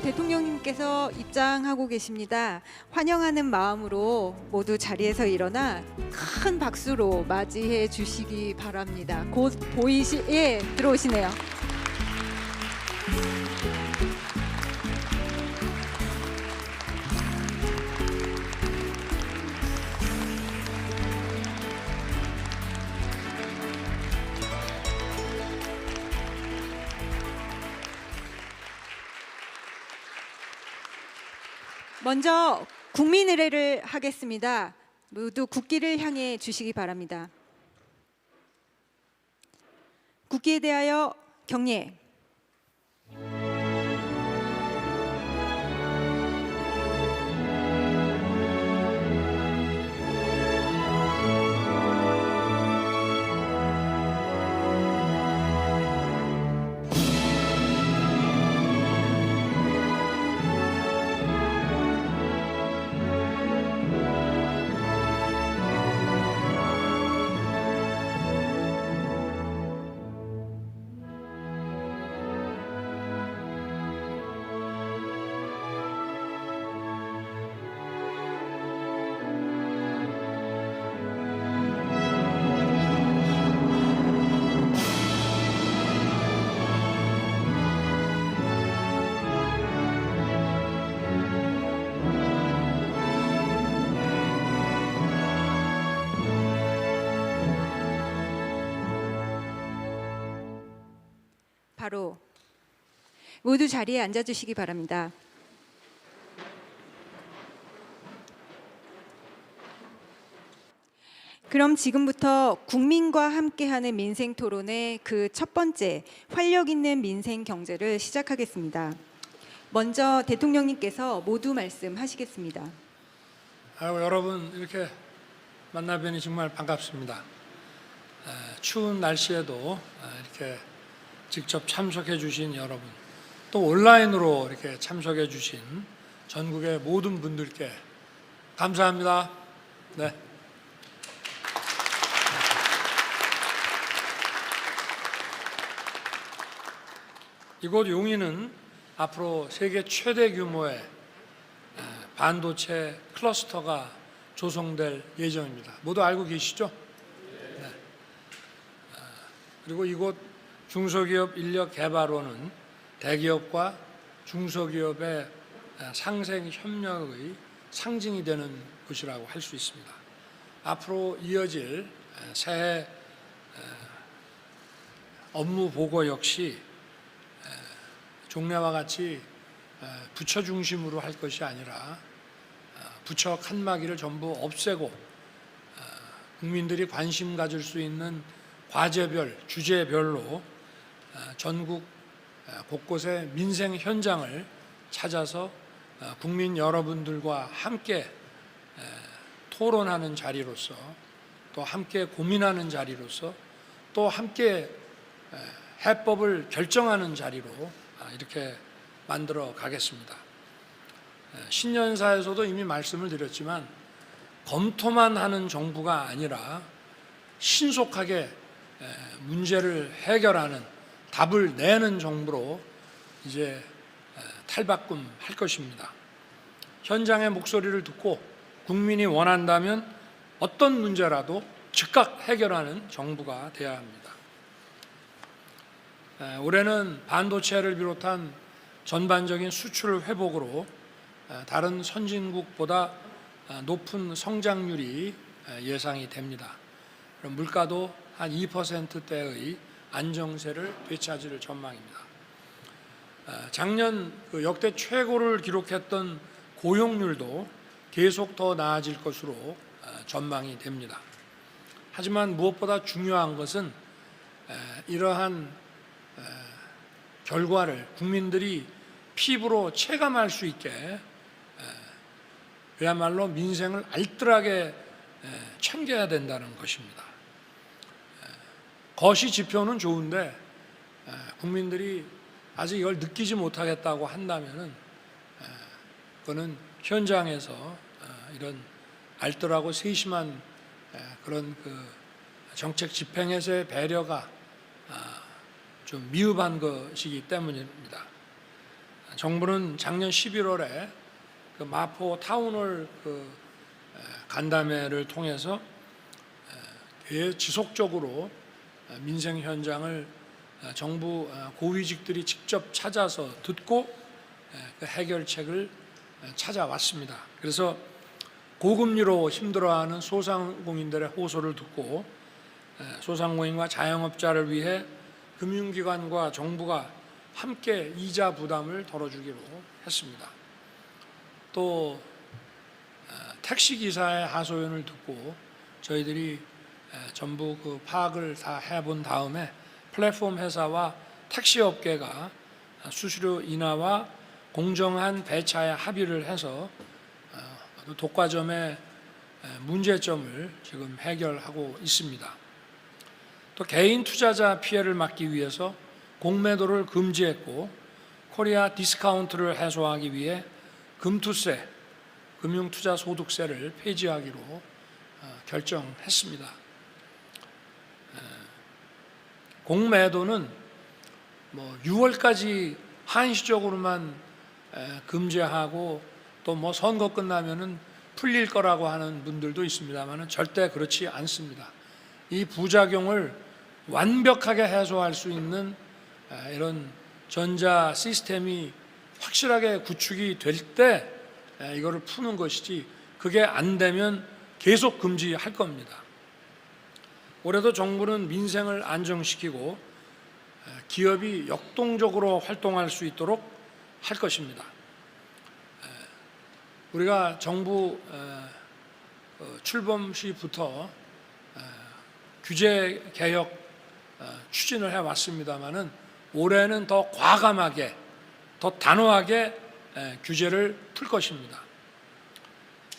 대통령님께서 입장하고 계십니다. 환영하는 마음으로 모두 자리에서 일어나 큰 박수로 맞이해 주시기 바랍니다. 곧 들어오시네요. 먼저 국민의례를 하겠습니다. 모두 국기를 향해 주시기 바랍니다. 국기에 대하여 경례. 바로 모두 자리에 앉아주시기 바랍니다. 그럼 지금부터 국민과 함께하는 민생 토론의 그 첫 번째 활력 있는 민생 경제를 시작하겠습니다. 먼저 대통령님께서 모두 말씀하시겠습니다. 여러분 이렇게 만나 뵈니 정말 반갑습니다. 추운 날씨에도 이렇게 직접 참석해 주신 여러분, 또 온라인으로 이렇게 참석해 주신 전국의 모든 분들께 감사합니다. 네. 이곳 용인은 앞으로 세계 최대 규모의 반도체 클러스터가 조성될 예정입니다. 모두 알고 계시죠? 네. 그리고 이곳 중소기업 인력 개발원은 대기업과 중소기업의 상생 협력의 상징이 되는 곳이라고 할 수 있습니다. 앞으로 이어질 새해 업무 보고 역시 종래와 같이 부처 중심으로 할 것이 아니라 부처 칸막이를 전부 없애고 국민들이 관심 가질 수 있는 과제별, 주제별로 전국 곳곳의 민생 현장을 찾아서 국민 여러분들과 함께 토론하는 자리로서, 또 함께 고민하는 자리로서, 또 함께 해법을 결정하는 자리로 이렇게 만들어 가겠습니다. 신년사에서도 이미 말씀을 드렸지만 검토만 하는 정부가 아니라 신속하게 문제를 해결하는, 답을 내는 정부로 이제 탈바꿈할 것입니다. 현장의 목소리를 듣고 국민이 원한다면 어떤 문제라도 즉각 해결하는 정부가 되어야 합니다. 올해는 반도체를 비롯한 전반적인 수출 회복으로 다른 선진국보다 높은 성장률이 예상이 됩니다. 그럼 물가도 한 2%대의 안정세를 되찾을 전망입니다. 작년 역대 최고를 기록했던 고용률도 계속 더 나아질 것으로 전망이 됩니다. 하지만 무엇보다 중요한 것은 이러한 결과를 국민들이 피부로 체감할 수 있게 그야말로 민생을 알뜰하게 챙겨야 된다는 것입니다. 거시 지표는 좋은데 국민들이 아직 이걸 느끼지 못하겠다고 한다면은 그거는 현장에서 이런 알뜰하고 세심한 그런 그 정책 집행에서의 배려가 좀 미흡한 것이기 때문입니다. 정부는 작년 11월에 그 마포 타운홀 간담회를 통해서 지속적으로 민생 현장을 정부 고위직들이 직접 찾아서 듣고 그 해결책을 찾아왔습니다. 그래서 고금리로 힘들어하는 소상공인들의 호소를 듣고 소상공인과 자영업자를 위해 금융기관과 정부가 함께 이자 부담을 덜어주기로 했습니다. 또 택시기사의 하소연을 듣고 저희들이 전부 그 파악을 다 해본 다음에 플랫폼 회사와 택시업계가 수수료 인하와 공정한 배차에 합의를 해서 독과점의 문제점을 지금 해결하고 있습니다. 또 개인 투자자 피해를 막기 위해서 공매도를 금지했고 코리아 디스카운트를 해소하기 위해 금투세, 금융투자소득세를 폐지하기로 결정했습니다. 공매도는 6월까지 한시적으로만 금지하고 또 선거 끝나면은 풀릴 거라고 하는 분들도 있습니다만은 절대 그렇지 않습니다. 이 부작용을 완벽하게 해소할 수 있는 이런 전자 시스템이 확실하게 구축이 될 때 이거를 푸는 것이지, 그게 안 되면 계속 금지할 겁니다. 올해도 정부는 민생을 안정시키고 기업이 역동적으로 활동할 수 있도록 할 것입니다. 우리가 정부 출범 시부터 규제 개혁 추진을 해왔습니다마는 올해는 더 과감하게, 더 단호하게 규제를 풀 것입니다.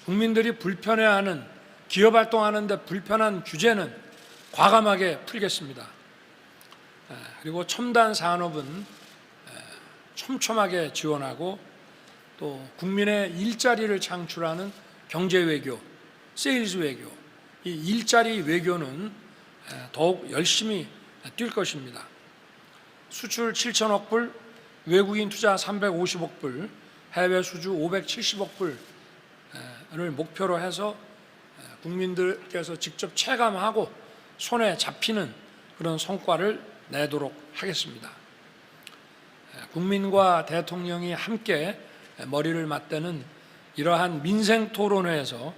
국민들이 불편해하는, 기업 활동하는데 불편한 규제는 과감하게 풀겠습니다. 그리고 첨단 산업은 촘촘하게 지원하고 또 국민의 일자리를 창출하는 경제 외교, 세일즈 외교, 이 일자리 외교는 더욱 열심히 뛸 것입니다. 수출 7천억 불, 외국인 투자 350억 불, 해외 수주 570억 불을 목표로 해서 국민들께서 직접 체감하고 손에 잡히는 그런 성과를 내도록 하겠습니다. 국민과 대통령이 함께 머리를 맞대는 이러한 민생 토론회에서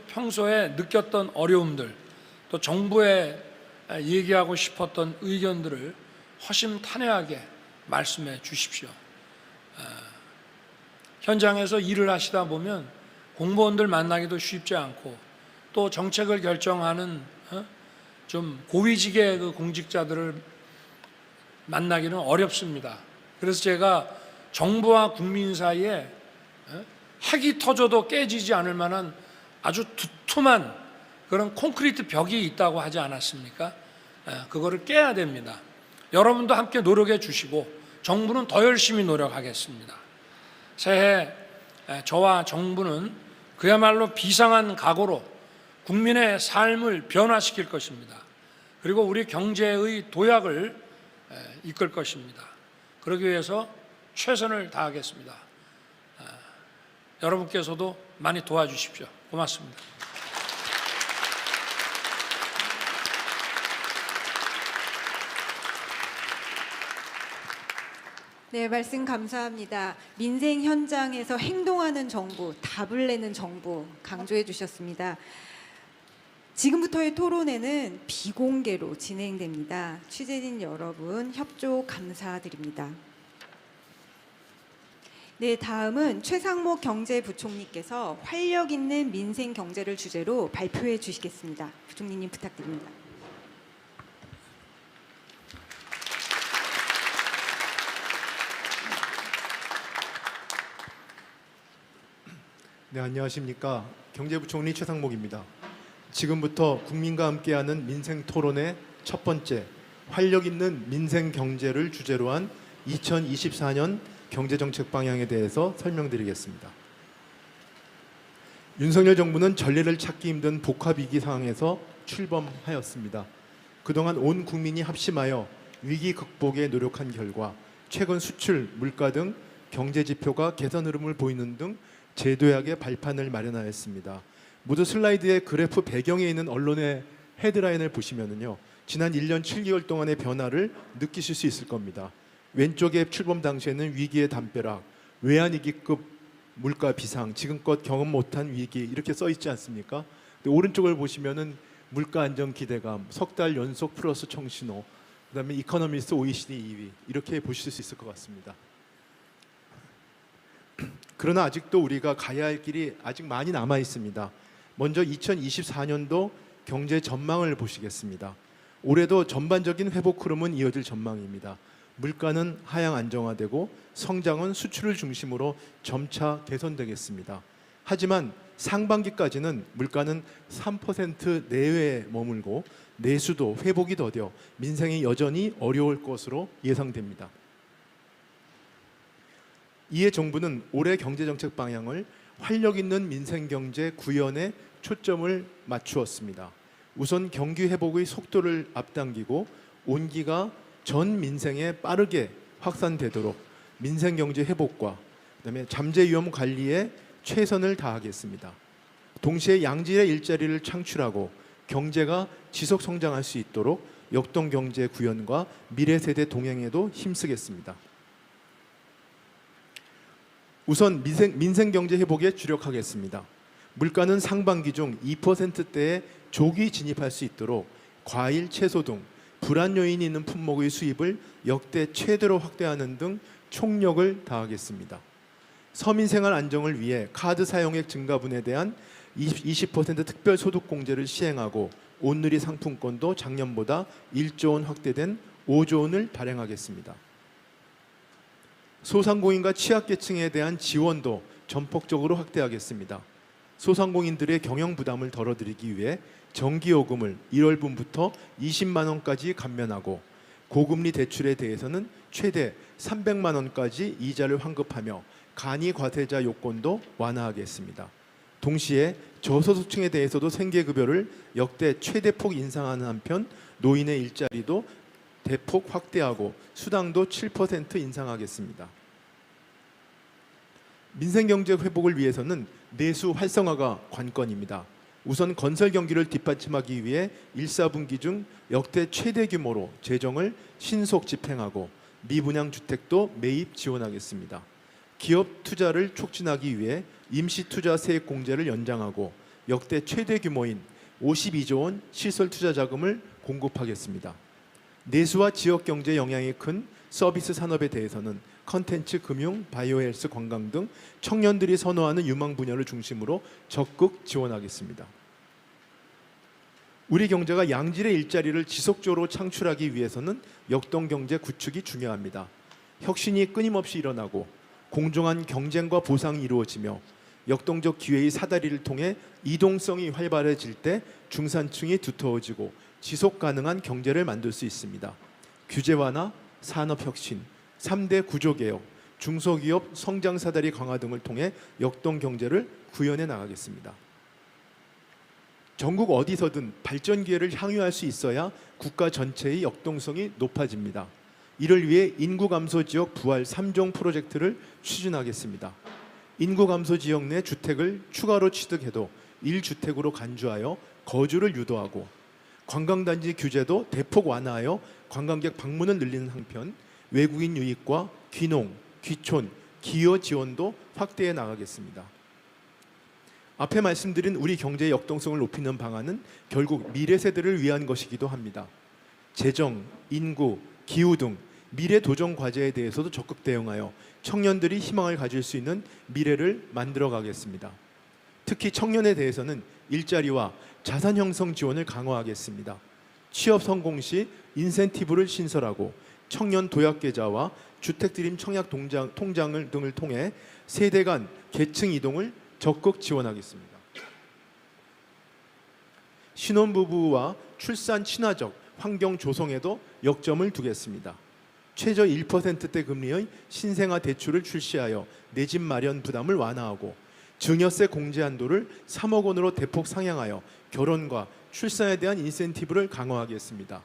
평소에 느꼈던 어려움들, 또 정부에 얘기하고 싶었던 의견들을 허심탄회하게 말씀해 주십시오. 현장에서 일을 하시다 보면 공무원들 만나기도 쉽지 않고 또 정책을 결정하는 좀 고위직의 그 공직자들을 만나기는 어렵습니다. 그래서 제가 정부와 국민 사이에 핵이 터져도 깨지지 않을 만한 아주 두툼한 그런 콘크리트 벽이 있다고 하지 않았습니까? 그거를 깨야 됩니다. 여러분도 함께 노력해 주시고 정부는 더 열심히 노력하겠습니다. 새해 저와 정부는 그야말로 비상한 각오로 국민의 삶을 변화시킬 것입니다. 그리고 우리 경제의 도약을 이끌 것입니다. 그러기 위해서 최선을 다하겠습니다. 여러분께서도 많이 도와주십시오. 고맙습니다. 네, 말씀 감사합니다. 민생 현장에서 행동하는 정부, 답을 내는 정부 강조해 주셨습니다. 지금부터의 토론회는 비공개로 진행됩니다. 취재진 여러분 협조 감사드립니다. 네, 다음은 최상목 경제부총리께서 활력 있는 민생 경제를 주제로 발표해 주시겠습니다. 부총리님 부탁드립니다. 네, 안녕하십니까. 경제부총리 최상목입니다. 지금부터 국민과 함께하는 민생 토론의 첫 번째, 활력 있는 민생 경제를 주제로 한 2024년 경제정책 방향에 대해서 설명드리겠습니다. 윤석열 정부는 전례를 찾기 힘든 복합위기 상황에서 출범하였습니다. 그동안 온 국민이 합심하여 위기 극복에 노력한 결과 최근 수출, 물가 등 경제 지표가 개선 흐름을 보이는 등 제도약의 발판을 마련하였습니다. 모두 슬라이드의 그래프 배경에 있는 언론의 헤드라인을 보시면은요, 지난 1년 7개월 동안의 변화를 느끼실 수 있을 겁니다. 왼쪽에 출범 당시에는 위기의 담벼락, 외환위기급 물가 비상, 지금껏 경험 못한 위기 이렇게 써 있지 않습니까? 근데 오른쪽을 보시면은 물가 안정 기대감, 석 달 연속 플러스 청신호, 그다음에 이코노미스트 OECD 2위 이렇게 보실 수 있을 것 같습니다. 그러나 아직도 우리가 가야 할 길이 아직 많이 남아 있습니다. 먼저 2024년도 경제 전망을 보시겠습니다. 올해도 전반적인 회복 흐름은 이어질 전망입니다. 물가는 하향 안정화되고 성장은 수출을 중심으로 점차 개선되겠습니다. 하지만 상반기까지는 물가는 3% 내외에 머물고 내수도 회복이 더뎌 민생이 여전히 어려울 것으로 예상됩니다. 이에 정부는 올해 경제정책 방향을 활력 있는 민생경제 구현에 초점을 맞추었습니다. 우선 경기 회복의 속도를 앞당기고 온기가 전 민생에 빠르게 확산되도록 민생경제 회복과 그다음에 잠재 위험 관리에 최선을 다하겠습니다. 동시에 양질의 일자리를 창출하고 경제가 지속 성장할 수 있도록 역동 경제 구현과 미래 세대 동행에도 힘쓰겠습니다. 우선 민생 경제 회복에 주력하겠습니다. 물가는 상반기 중 2%대에 조기 진입할 수 있도록 과일, 채소 등 불안 요인이 있는 품목의 수입을 역대 최대로 확대하는 등 총력을 다하겠습니다. 서민 생활 안정을 위해 카드 사용액 증가분에 대한 20% 특별 소득 공제를 시행하고 온누리 상품권도 작년보다 1조 원 확대된 5조 원을 발행하겠습니다. 소상공인과 취약계층에 대한 지원도 전폭적으로 확대하겠습니다. 소상공인들의 경영 부담을 덜어드리기 위해 전기요금을 1월분부터 20만 원까지 감면하고 고금리 대출에 대해서는 최대 300만 원까지 이자를 환급하며 간이 과세자 요건도 완화하겠습니다. 동시에 저소득층에 대해서도 생계급여를 역대 최대폭 인상하는 한편 노인의 일자리도 대폭 확대하고 수당도 7% 인상하겠습니다. 민생경제 회복을 위해서는 내수 활성화가 관건입니다. 우선 건설 경기를 뒷받침하기 위해 1, 4분기 중 역대 최대 규모로 재정을 신속 집행하고 미분양 주택도 매입 지원하겠습니다. 기업 투자를 촉진하기 위해 임시투자 세액 공제를 연장하고 역대 최대 규모인 52조 원 시설 투자 자금을 공급하겠습니다. 내수와 지역 경제 영향이 큰 서비스 산업에 대해서는 컨텐츠, 금융, 바이오헬스, 관광 등 청년들이 선호하는 유망 분야를 중심으로 적극 지원하겠습니다. 우리 경제가 양질의 일자리를 지속적으로 창출하기 위해서는 역동 경제 구축이 중요합니다. 혁신이 끊임없이 일어나고 공정한 경쟁과 보상이 이루어지며 역동적 기회의 사다리를 통해 이동성이 활발해질 때 중산층이 두터워지고 지속 가능한 경제를 만들 수 있습니다. 규제 완화, 산업 혁신, 3대 구조개혁, 중소기업 성장 사다리 강화 등을 통해 역동 경제를 구현해 나가겠습니다. 전국 어디서든 발전 기회를 향유할 수 있어야 국가 전체의 역동성이 높아집니다. 이를 위해 인구 감소 지역 부활 3종 프로젝트를 추진하겠습니다. 인구 감소 지역 내 주택을 추가로 취득해도 1주택으로 간주하여 거주를 유도하고 관광단지 규제도 대폭 완화하여 관광객 방문을 늘리는 한편 외국인 유입과 귀농, 귀촌, 기여 지원도 확대해 나가겠습니다. 앞에 말씀드린 우리 경제의 역동성을 높이는 방안은 결국 미래 세대를 위한 것이기도 합니다. 재정, 인구, 기후 등 미래 도전 과제에 대해서도 적극 대응하여 청년들이 희망을 가질 수 있는 미래를 만들어 가겠습니다. 특히 청년에 대해서는 일자리와 자산 형성 지원을 강화하겠습니다. 취업 성공 시 인센티브를 신설하고 청년 도약 계좌와 주택 드림 청약 통장을 등을 통해 세대 간 계층 이동을 적극 지원하겠습니다. 신혼부부와 출산 친화적 환경 조성에도 역점을 두겠습니다. 최저 1%대 금리의 신생아 대출을 출시하여 내 집 마련 부담을 완화하고 증여세 공제 한도를 3억 원으로 대폭 상향하여 결혼과 출산에 대한 인센티브를 강화하겠습니다.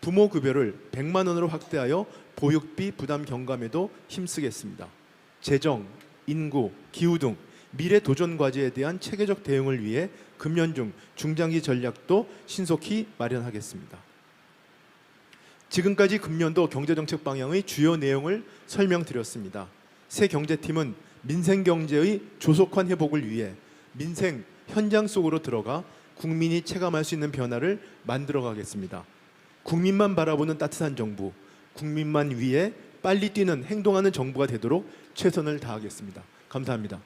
부모 급여를 100만 원으로 확대하여 보육비 부담 경감에도 힘쓰겠습니다. 재정, 인구, 기후 등 미래 도전 과제에 대한 체계적 대응을 위해 금년 중 중장기 전략도 신속히 마련하겠습니다. 지금까지 금년도 경제정책 방향의 주요 내용을 설명드렸습니다. 새 경제팀은 민생경제의 조속한 회복을 위해 민생 현장 속으로 들어가 국민이 체감할 수 있는 변화를 만들어 가겠습니다. 국민만 바라보는 따뜻한 정부, 국민만 위해 빨리 뛰는 행동하는 정부가 되도록 최선을 다하겠습니다. 감사합니다.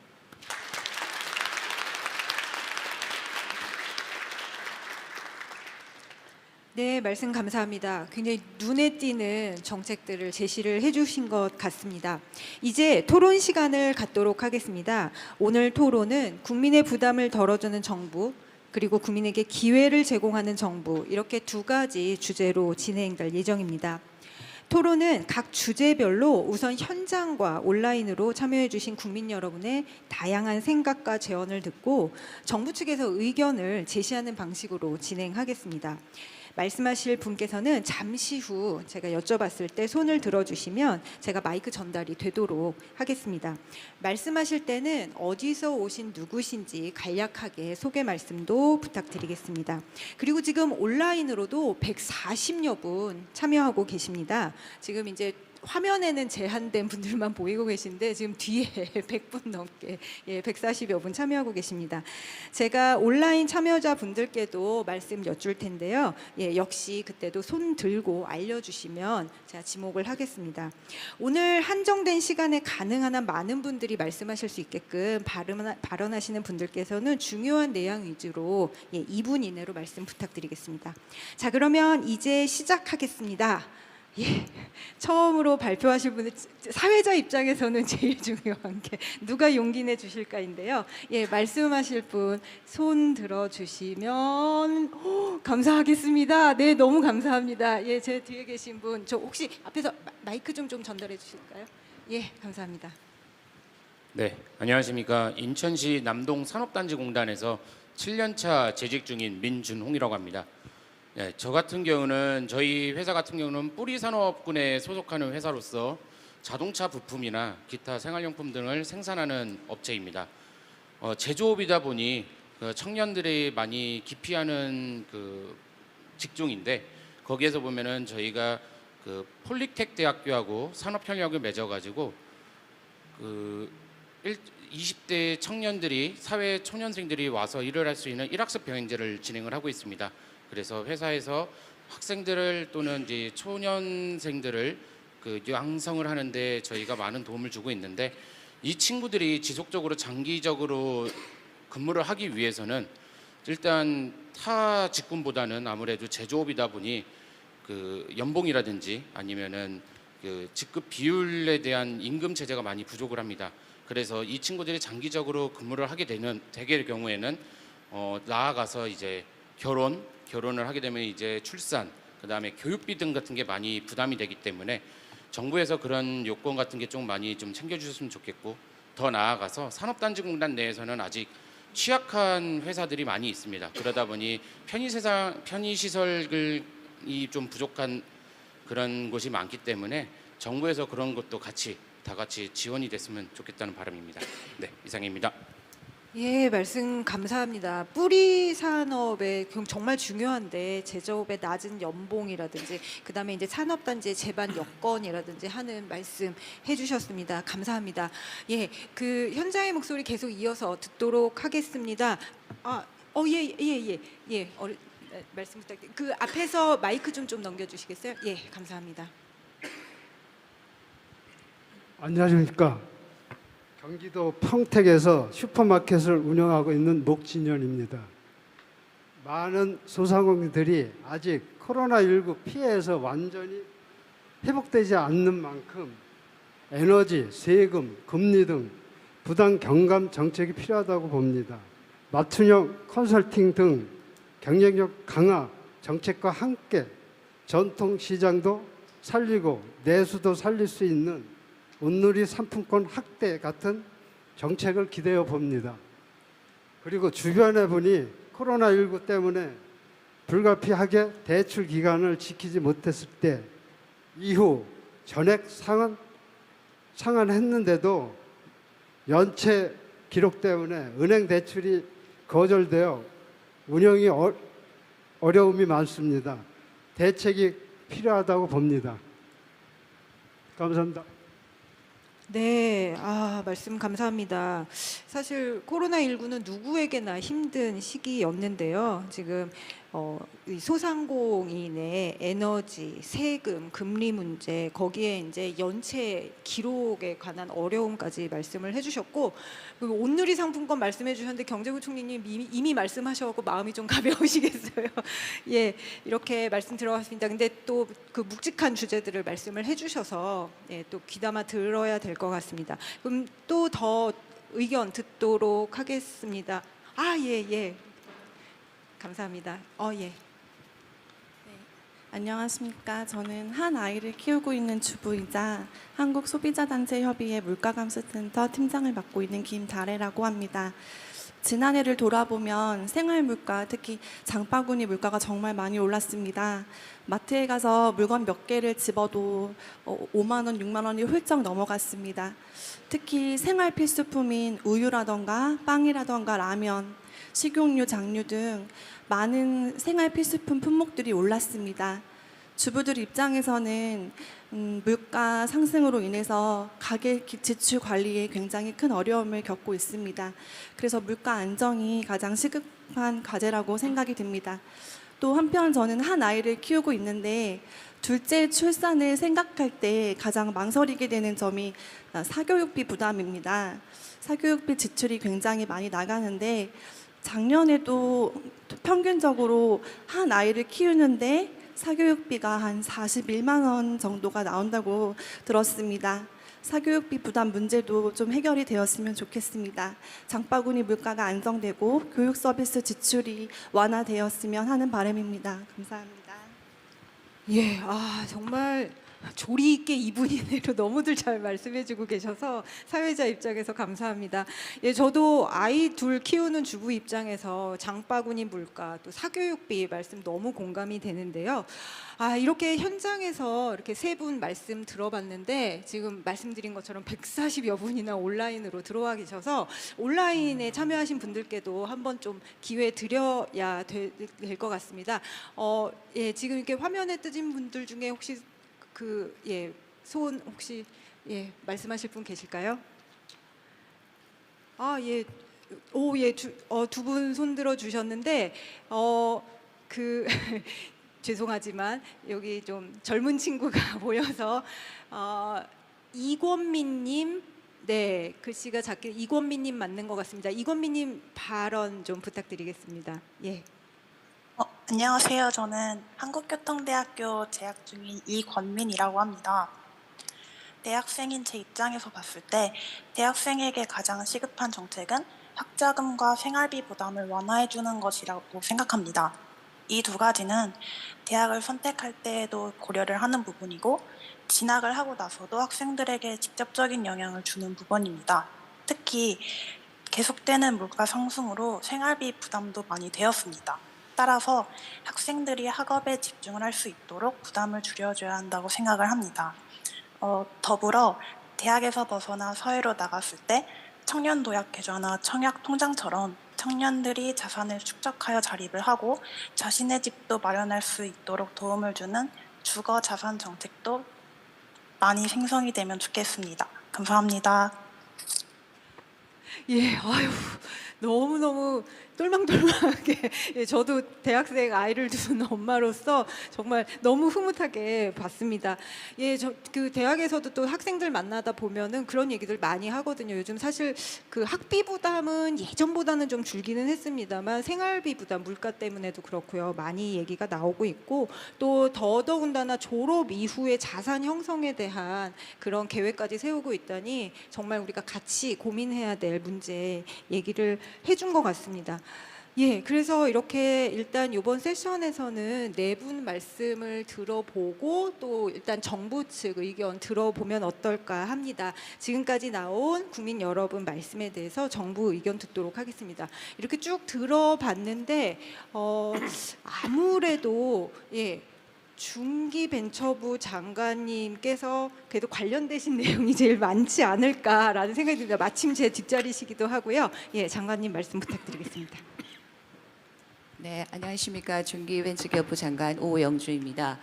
네, 말씀 감사합니다. 굉장히 눈에 띄는 정책들을 제시를 해주신 것 같습니다. 이제 토론 시간을 갖도록 하겠습니다. 오늘 토론은 국민의 부담을 덜어주는 정부, 그리고 국민에게 기회를 제공하는 정부, 이렇게 두 가지 주제로 진행될 예정입니다. 토론은 각 주제별로 우선 현장과 온라인으로 참여해 주신 국민 여러분의 다양한 생각과 제언을 듣고 정부 측에서 의견을 제시하는 방식으로 진행하겠습니다. 말씀하실 분께서는 잠시 후 제가 여쭤봤을 때 손을 들어주시면 제가 마이크 전달이 되도록 하겠습니다. 말씀하실 때는 어디서 오신 누구신지 간략하게 소개 말씀도 부탁드리겠습니다. 그리고 지금 온라인으로도 140여 분 참여하고 계십니다. 지금 이제 화면에는 제한된 분들만 보이고 계신데 지금 뒤에 100분 넘게 140여 분 참여하고 계십니다. 제가 온라인 참여자 분들께도 말씀 여쭐 텐데요. 역시 그때도 손 들고 알려주시면 제가 지목을 하겠습니다. 오늘 한정된 시간에 가능한 한 많은 분들이 말씀하실 수 있게끔 발언하시는 분들께서는 중요한 내용 위주로 2분 이내로 말씀 부탁드리겠습니다. 자, 그러면 이제 시작하겠습니다. 처음으로 발표하실 분은 사회자 입장에서는 제일 중요한 게 누가 용기 내 주실까인데요. 말씀하실 분 손 들어주시면 감사하겠습니다. 네, 너무 감사합니다. 제 뒤에 계신 분, 저 혹시 앞에서 마이크 좀 전달해 주실까요? 감사합니다. 네, 안녕하십니까. 인천시 남동산업단지공단에서 7년차 재직 중인 민준홍이라고 합니다. 네, 저 같은 경우는 저희 회사 같은 경우는 뿌리산업군에 소속하는 회사로서 자동차 부품이나 기타 생활용품 등을 생산하는 업체입니다. 제조업이다 보니 청년들이 많이 기피하는 직종인데 거기에서 보면은 저희가 폴리텍 대학교하고 산업협력을 맺어가지고 20대 청년들이 사회 초년생들이 와서 일을 할 수 있는 일학습 병행제를 진행을 하고 있습니다. 그래서 회사에서 학생들을 또는 이제 초년생들을 양성을 하는데 저희가 많은 도움을 주고 있는데 이 친구들이 지속적으로 장기적으로 근무를 하기 위해서는 일단 타 직군보다는 아무래도 제조업이다 보니 연봉이라든지 아니면은 직급 비율에 대한 임금 체제가 많이 부족을 합니다. 그래서 이 친구들이 장기적으로 근무를 하게 될 경우에는 나아가서 이제 결혼을 하게 되면 이제 출산, 그다음에 교육비 등 같은 게 많이 부담이 되기 때문에 정부에서 그런 요건 같은 게 좀 많이 좀 챙겨주셨으면 좋겠고, 더 나아가서 산업단지공단 내에서는 아직 취약한 회사들이 많이 있습니다. 그러다 보니 편의시설이 좀 부족한 그런 곳이 많기 때문에 정부에서 그런 것도 다 같이 지원이 됐으면 좋겠다는 바람입니다. 네, 이상입니다. 말씀 감사합니다. 뿌리 산업에 정말 중요한데 제조업의 낮은 연봉이라든지 그다음에 이제 산업단지의 제반 여건이라든지 하는 말씀 해주셨습니다. 감사합니다. 그 현장의 목소리 계속 이어서 듣도록 하겠습니다. 말씀 부탁드립니다. 그 앞에서 마이크 좀 넘겨주시겠어요? 감사합니다. 안녕하십니까. 경기도 평택에서 슈퍼마켓을 운영하고 있는 목진현입니다. 많은 소상공인들이 아직 코로나19 피해에서 완전히 회복되지 않는 만큼 에너지, 세금, 금리 등 부담 경감 정책이 필요하다고 봅니다. 맞춤형 컨설팅 등 경쟁력 강화 정책과 함께 전통시장도 살리고 내수도 살릴 수 있는 온누리 상품권 확대 같은 정책을 기대해 봅니다. 그리고 주변에 보니 코로나19 때문에 불가피하게 대출 기간을 지키지 못했을 때 이후 전액 상환했는데도 연체 기록 때문에 은행 대출이 거절되어 운영이 어려움이 많습니다. 대책이 필요하다고 봅니다. 감사합니다. 네, 말씀 감사합니다. 사실 코로나19는 누구에게나 힘든 시기였는데요. 지금 이 소상공인의 에너지, 세금, 금리 문제, 거기에 이제 연체 기록에 관한 어려움까지 말씀을 해주셨고, 그리고 온누리 상품권 말씀해 주셨는데 경제부총리님 이미 말씀하셔서 마음이 좀 가벼우시겠어요. 예, 이렇게 말씀 들어봤습니다. 근데 또 그 묵직한 주제들을 말씀을 해주셔서 예, 또 귀담아 들어야 될 것 같습니다. 그럼 또 더 의견 듣도록 하겠습니다. 예. 감사합니다. 예. 안녕하십니까. 저는 한 아이를 키우고 있는 주부이자 한국소비자단체협의회 물가감수센터 팀장을 맡고 있는 김다래라고 합니다. 지난해를 돌아보면 생활물가, 특히 장바구니 물가가 정말 많이 올랐습니다. 마트에 가서 물건 몇 개를 집어도 5만 원, 6만 원이 훌쩍 넘어갔습니다. 특히 생활 필수품인 우유라던가 빵이라던가 라면, 식용유, 장류 등 많은 생활 필수품 품목들이 올랐습니다. 주부들 입장에서는 물가 상승으로 인해서 가계 지출 관리에 굉장히 큰 어려움을 겪고 있습니다. 그래서 물가 안정이 가장 시급한 과제라고 생각이 듭니다. 또 한편 저는 한 아이를 키우고 있는데 둘째 출산을 생각할 때 가장 망설이게 되는 점이 사교육비 부담입니다. 사교육비 지출이 굉장히 많이 나가는데 작년에도 평균적으로 한 아이를 키우는데 사교육비가 한 41만 원 정도가 나온다고 들었습니다. 사교육비 부담 문제도 좀 해결이 되었으면 좋겠습니다. 장바구니 물가가 안정되고 교육 서비스 지출이 완화되었으면 하는 바람입니다. 감사합니다. 예, 정말 조리 있게 이분이네로 너무들 잘 말씀해주고 계셔서 사회자 입장에서 감사합니다. 예, 저도 아이 둘 키우는 주부 입장에서 장바구니 물가 또 사교육비 말씀 너무 공감이 되는데요. 이렇게 현장에서 이렇게 세 분 말씀 들어봤는데 지금 말씀드린 것처럼 140여 분이나 온라인으로 들어와 계셔서 온라인에 참여하신 분들께도 한번 좀 기회 드려야 될 것 같습니다. 예, 지금 이렇게 화면에 뜨신 분들 중에 혹시 손 혹시 말씀하실 분 계실까요? 예. 두 분 손 들어 주셨는데 죄송하지만 여기 좀 젊은 친구가 모여서 이권민님, 네, 글씨가 작게 이권민님 맞는 것 같습니다. 이권민님 발언 좀 부탁드리겠습니다. 예. 안녕하세요. 저는 한국교통대학교 재학 중인 이권민이라고 합니다. 대학생인 제 입장에서 봤을 때 대학생에게 가장 시급한 정책은 학자금과 생활비 부담을 완화해주는 것이라고 생각합니다. 이 두 가지는 대학을 선택할 때에도 고려를 하는 부분이고 진학을 하고 나서도 학생들에게 직접적인 영향을 주는 부분입니다. 특히 계속되는 물가 상승으로 생활비 부담도 많이 되었습니다. 따라서 학생들이 학업에 집중을 할 수 있도록 부담을 줄여줘야 한다고 생각을 합니다. 더불어 대학에서 벗어나 사회로 나갔을 때 청년도약계좌나 청약통장처럼 청년들이 자산을 축적하여 자립을 하고 자신의 집도 마련할 수 있도록 도움을 주는 주거자산 정책도 많이 생성이 되면 좋겠습니다. 감사합니다. 예, 너무너무 똘망똘망하게 저도 대학생 아이를 두는 엄마로서 정말 너무 흐뭇하게 봤습니다. 예, 그 대학에서도 또 학생들 만나다 보면은 그런 얘기들 많이 하거든요. 요즘 사실 그 학비 부담은 예전보다는 좀 줄기는 했습니다만 생활비 부담, 물가 때문에도 그렇고요. 많이 얘기가 나오고 있고 또 더더군다나 졸업 이후의 자산 형성에 대한 그런 계획까지 세우고 있다니 정말 우리가 같이 고민해야 될 문제 얘기를 해준 것 같습니다. 예, 그래서 이렇게 일단 이번 세션에서는 네 분 말씀을 들어보고 또 일단 정부 측 의견 들어보면 어떨까 합니다. 지금까지 나온 국민 여러분 말씀에 대해서 정부 의견 듣도록 하겠습니다. 이렇게 쭉 들어봤는데 아무래도 중기벤처부 장관님께서 그래도 관련되신 내용이 제일 많지 않을까라는 생각이 듭니다. 마침 제 뒷자리시기도 하고요. 예, 장관님 말씀 부탁드리겠습니다. 네, 안녕하십니까. 중기벤처기업부 장관 오영주입니다.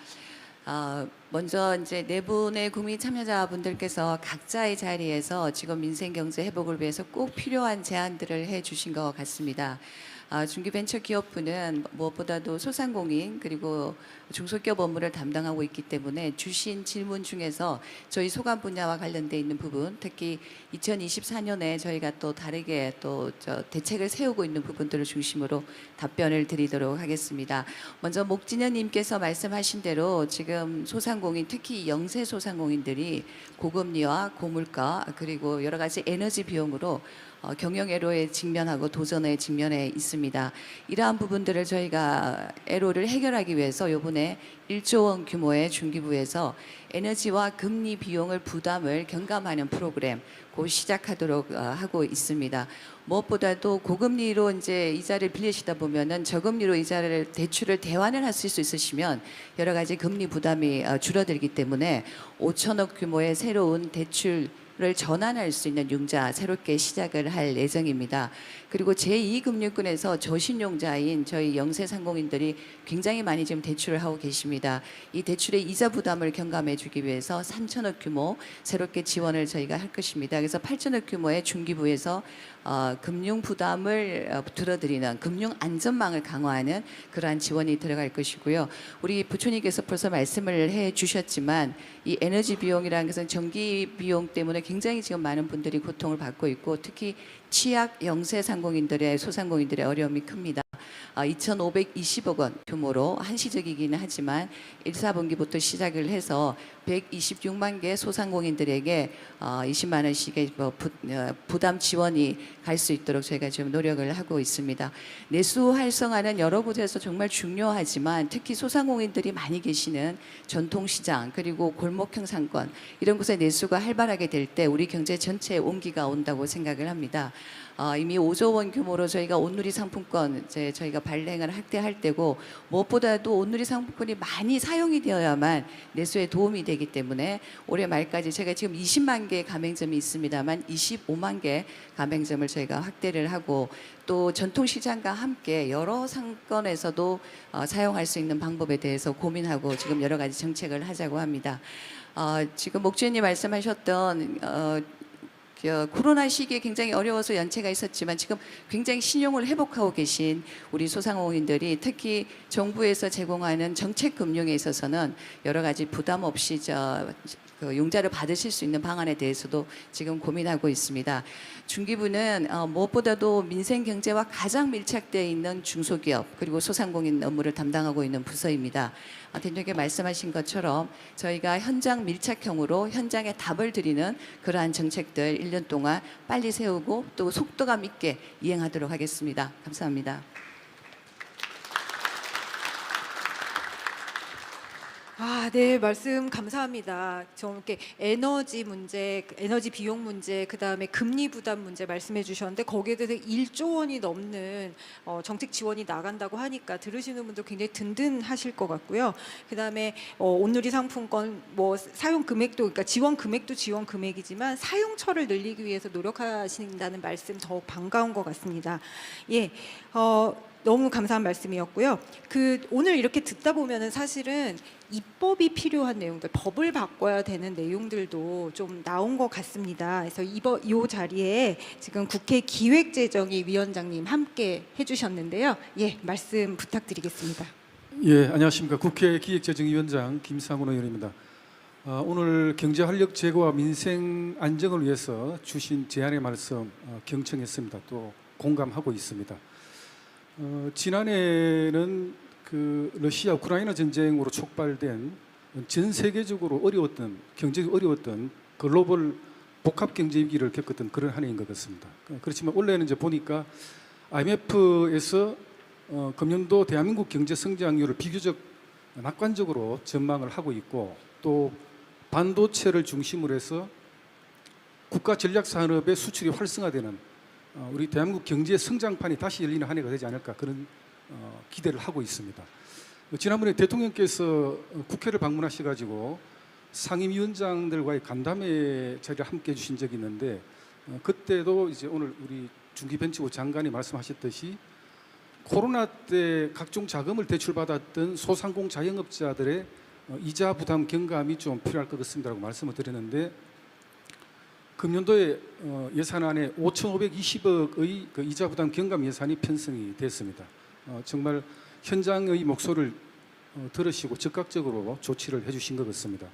먼저 이제 네 분의 국민 참여자분들께서 각자의 자리에서 지금 민생 경제 회복을 위해서 꼭 필요한 제안들을 해주신 것 같습니다. 중기벤처기업부는 무엇보다도 소상공인 그리고 중소기업 업무를 담당하고 있기 때문에 주신 질문 중에서 저희 소관 분야와 관련돼 있는 부분, 특히 2024년에 저희가 또 다르게 또 대책을 세우고 있는 부분들을 중심으로 답변을 드리도록 하겠습니다. 먼저 목진현님께서 말씀하신 대로 지금 소상공인, 특히 영세 소상공인들이 고금리와 고물가 그리고 여러 가지 에너지 비용으로 경영 애로에 직면하고 도전에 직면해 있습니다. 이러한 부분들을 저희가 애로를 해결하기 위해서 이번에 1조 원 규모의 중기부에서 에너지와 금리 비용을 부담을 경감하는 프로그램 곧 시작하도록 하고 있습니다. 무엇보다도 고금리로 이제 이자를 빌리시다 보면은 저금리로 이자를 대출을 대환을 하실 수 있으시면 여러 가지 금리 부담이 줄어들기 때문에 5천억 규모의 새로운 대출 를 전환할 수 있는 융자 새롭게 시작을 할 예정입니다. 그리고 제2금융권에서 저신용자인 저희 영세 상공인들이 굉장히 많이 지금 대출을 하고 계십니다. 이 대출의 이자 부담을 경감해 주기 위해서 3천억 규모 새롭게 지원을 저희가 할 것입니다. 그래서 8천억 규모의 중기부에서 금융 부담을 들어드리는 금융 안전망을 강화하는 그러한 지원이 들어갈 것이고요. 우리 부총리께서 벌써 말씀을 해 주셨지만 이 에너지 비용이라는 것은 전기 비용 때문에 굉장히 지금 많은 분들이 고통을 받고 있고 특히 취약 영세 상공인들의 소상공인들의 어려움이 큽니다. 2,520억 원 규모로 한시적이기는 하지만 1, 4분기부터 시작을 해서 126만 개 소상공인들에게 20만 원씩의 부담 지원이 갈 수 있도록 저희가 지금 노력을 하고 있습니다. 내수 활성화는 여러 곳에서 정말 중요하지만 특히 소상공인들이 많이 계시는 전통시장 그리고 골목형 상권 이런 곳에 내수가 활발하게 될 때 우리 경제 전체에 온기가 온다고 생각을 합니다. 이미 5조 원 규모로 저희가 온누리 상품권 이제 저희가 발행을 할 때고 무엇보다도 온누리 상품권이 많이 사용이 되어야만 내수에 도움이 되기 때문에 올해 말까지 제가 지금 20만 개 가맹점이 있습니다만 25만 개 가맹점을 저희가 확대를 하고 또 전통시장과 함께 여러 상권에서도 사용할 수 있는 방법에 대해서 고민하고 지금 여러 가지 정책을 하자고 합니다. 지금 목주님 말씀하셨던 코로나 시기에 굉장히 어려워서 연체가 있었지만 지금 굉장히 신용을 회복하고 계신 우리 소상공인들이 특히 정부에서 제공하는 정책 금융에 있어서는 여러 가지 부담 없이 융자를 받으실 수 있는 방안에 대해서도 지금 고민하고 있습니다. 중기부는 무엇보다도 민생 경제와 가장 밀착되어 있는 중소기업 그리고 소상공인 업무를 담당하고 있는 부서입니다. 대통령께 말씀하신 것처럼 저희가 현장 밀착형으로 현장에 답을 드리는 그러한 정책들 1년 동안 빨리 세우고 또 속도감 있게 이행하도록 하겠습니다. 감사합니다. 네, 말씀 감사합니다. 좀 이렇게 에너지 문제, 에너지 비용 문제, 그 다음에 금리 부담 문제 말씀해 주셨는데 거기에 대해서 1조 원이 넘는 정책 지원이 나간다고 하니까 들으시는 분들 굉장히 든든하실 것 같고요. 그 다음에 온누리 상품권 뭐 사용 금액도, 그러니까 지원 금액도 지원 금액이지만 사용처를 늘리기 위해서 노력하신다는 말씀 더욱 반가운 것 같습니다. 예, 너무 감사한 말씀이었고요. 오늘 이렇게 듣다 보면은 사실은 입법이 필요한 내용들, 법을 바꿔야 되는 내용들도 좀 나온 것 같습니다. 그래서 이 자리에 지금 국회 기획재정위 위원장님 함께 해주셨는데요. 예, 말씀 부탁드리겠습니다. 예, 안녕하십니까. 국회 기획재정위원장 김상훈 의원입니다. 오늘 경제 활력 제고와 민생 안정을 위해서 주신 제안의 말씀 경청했습니다. 또 공감하고 있습니다. 지난해는 러시아 우크라이나 전쟁으로 촉발된 전 세계적으로 어려웠던 경제가 어려웠던 글로벌 복합 경제 위기를 겪었던 그런 한 해인 것 같습니다. 그렇지만 올해는 이제 보니까 IMF에서 금년도 대한민국 경제 성장률을 비교적 낙관적으로 전망을 하고 있고 또 반도체를 중심으로 해서 국가 전략 산업의 수출이 활성화되는 우리 대한민국 경제 성장판이 다시 열리는 한 해가 되지 않을까 그런 기대를 하고 있습니다. 지난번에 대통령께서 국회를 방문하셔가지고 상임위원장들과의 간담회 자리를 함께 해주신 적이 있는데 그때도 이제 오늘 우리 중기벤치부 장관이 말씀하셨듯이 코로나 때 각종 자금을 대출받았던 소상공 자영업자들의 이자 부담 경감이 좀 필요할 것 같습니다라고 말씀을 드렸는데 금년도에 예산안에 5,520억의 그 이자 부담 경감 예산이 편성이 됐습니다. 정말 현장의 목소리를 들으시고 적극적으로 조치를 해주신 것 같습니다.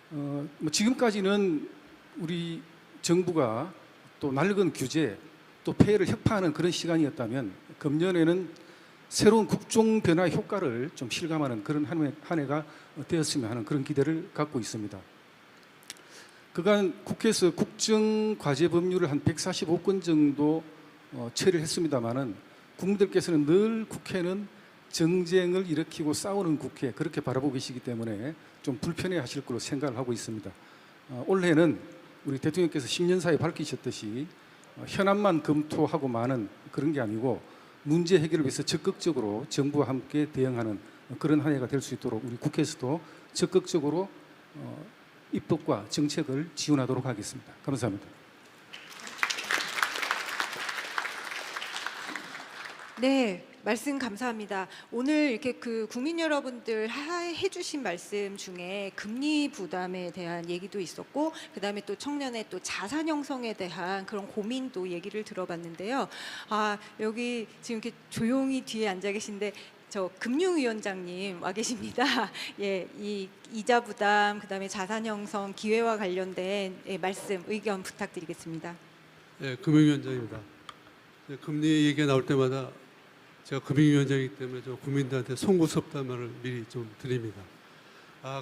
뭐 지금까지는 우리 정부가 또 낡은 규제 또 폐해를 혁파하는 그런 시간이었다면 금년에는 새로운 국정 변화 효과를 좀 실감하는 그런 한 해가 되었으면 하는 그런 기대를 갖고 있습니다. 그간 국회에서 국정과제 법률을 한 145건 정도 처리를 했습니다마는 국민들께서는 늘 국회는 정쟁을 일으키고 싸우는 국회 그렇게 바라보고 계시기 때문에 좀 불편해하실 걸로 생각을 하고 있습니다. 올해는 우리 대통령께서 10년사에 밝히셨듯이 현안만 검토하고 마는 그런 게 아니고 문제 해결을 위해서 적극적으로 정부와 함께 대응하는 그런 한 해가 될 수 있도록 우리 국회에서도 적극적으로 입법과 정책을 지원하도록 하겠습니다. 감사합니다. 네, 말씀 감사합니다. 오늘 이렇게 그 국민 여러분들 해주신 말씀 중에 금리 부담에 대한 얘기도 있었고, 그 다음에 또 청년의 또 자산 형성에 대한 그런 고민도 얘기를 들어봤는데요. 여기 지금 이렇게 조용히 뒤에 앉아 계신데 저 금융위원장님 와 계십니다. 예, 이 이자 부담, 그 다음에 자산 형성 기회와 관련된 말씀, 의견 부탁드리겠습니다. 네, 금융위원장입니다. 금리 얘기가 나올 때마다 제가 금융위원장이기 때문에 좀 국민들한테 송구스럽다는 말을 미리 좀 드립니다.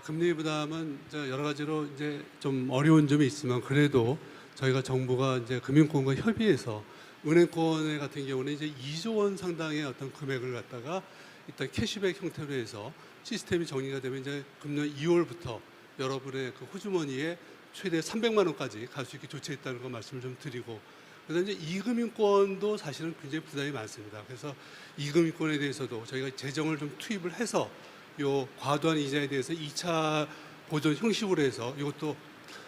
금리 부담은 여러 가지로 이제 좀 어려운 점이 있지만 그래도 저희가 정부가 이제 금융권과 협의해서 은행권 같은 경우는 이제 2조 원 상당의 어떤 금액을 갖다가 일단 캐시백 형태로 해서 시스템이 정리가 되면 이제 금년 2월부터 여러분의 그 호주머니에 최대 300만 원까지 갈 수 있게 조치했다는 거 말씀을 좀 드리고, 그다음에 이제 이금융권도 사실은 굉장히 부담이 많습니다. 그래서 이금융권에 대해서도 저희가 재정을 좀 투입을 해서 요 과도한 이자에 대해서 2차 보존 형식으로 해서 이것도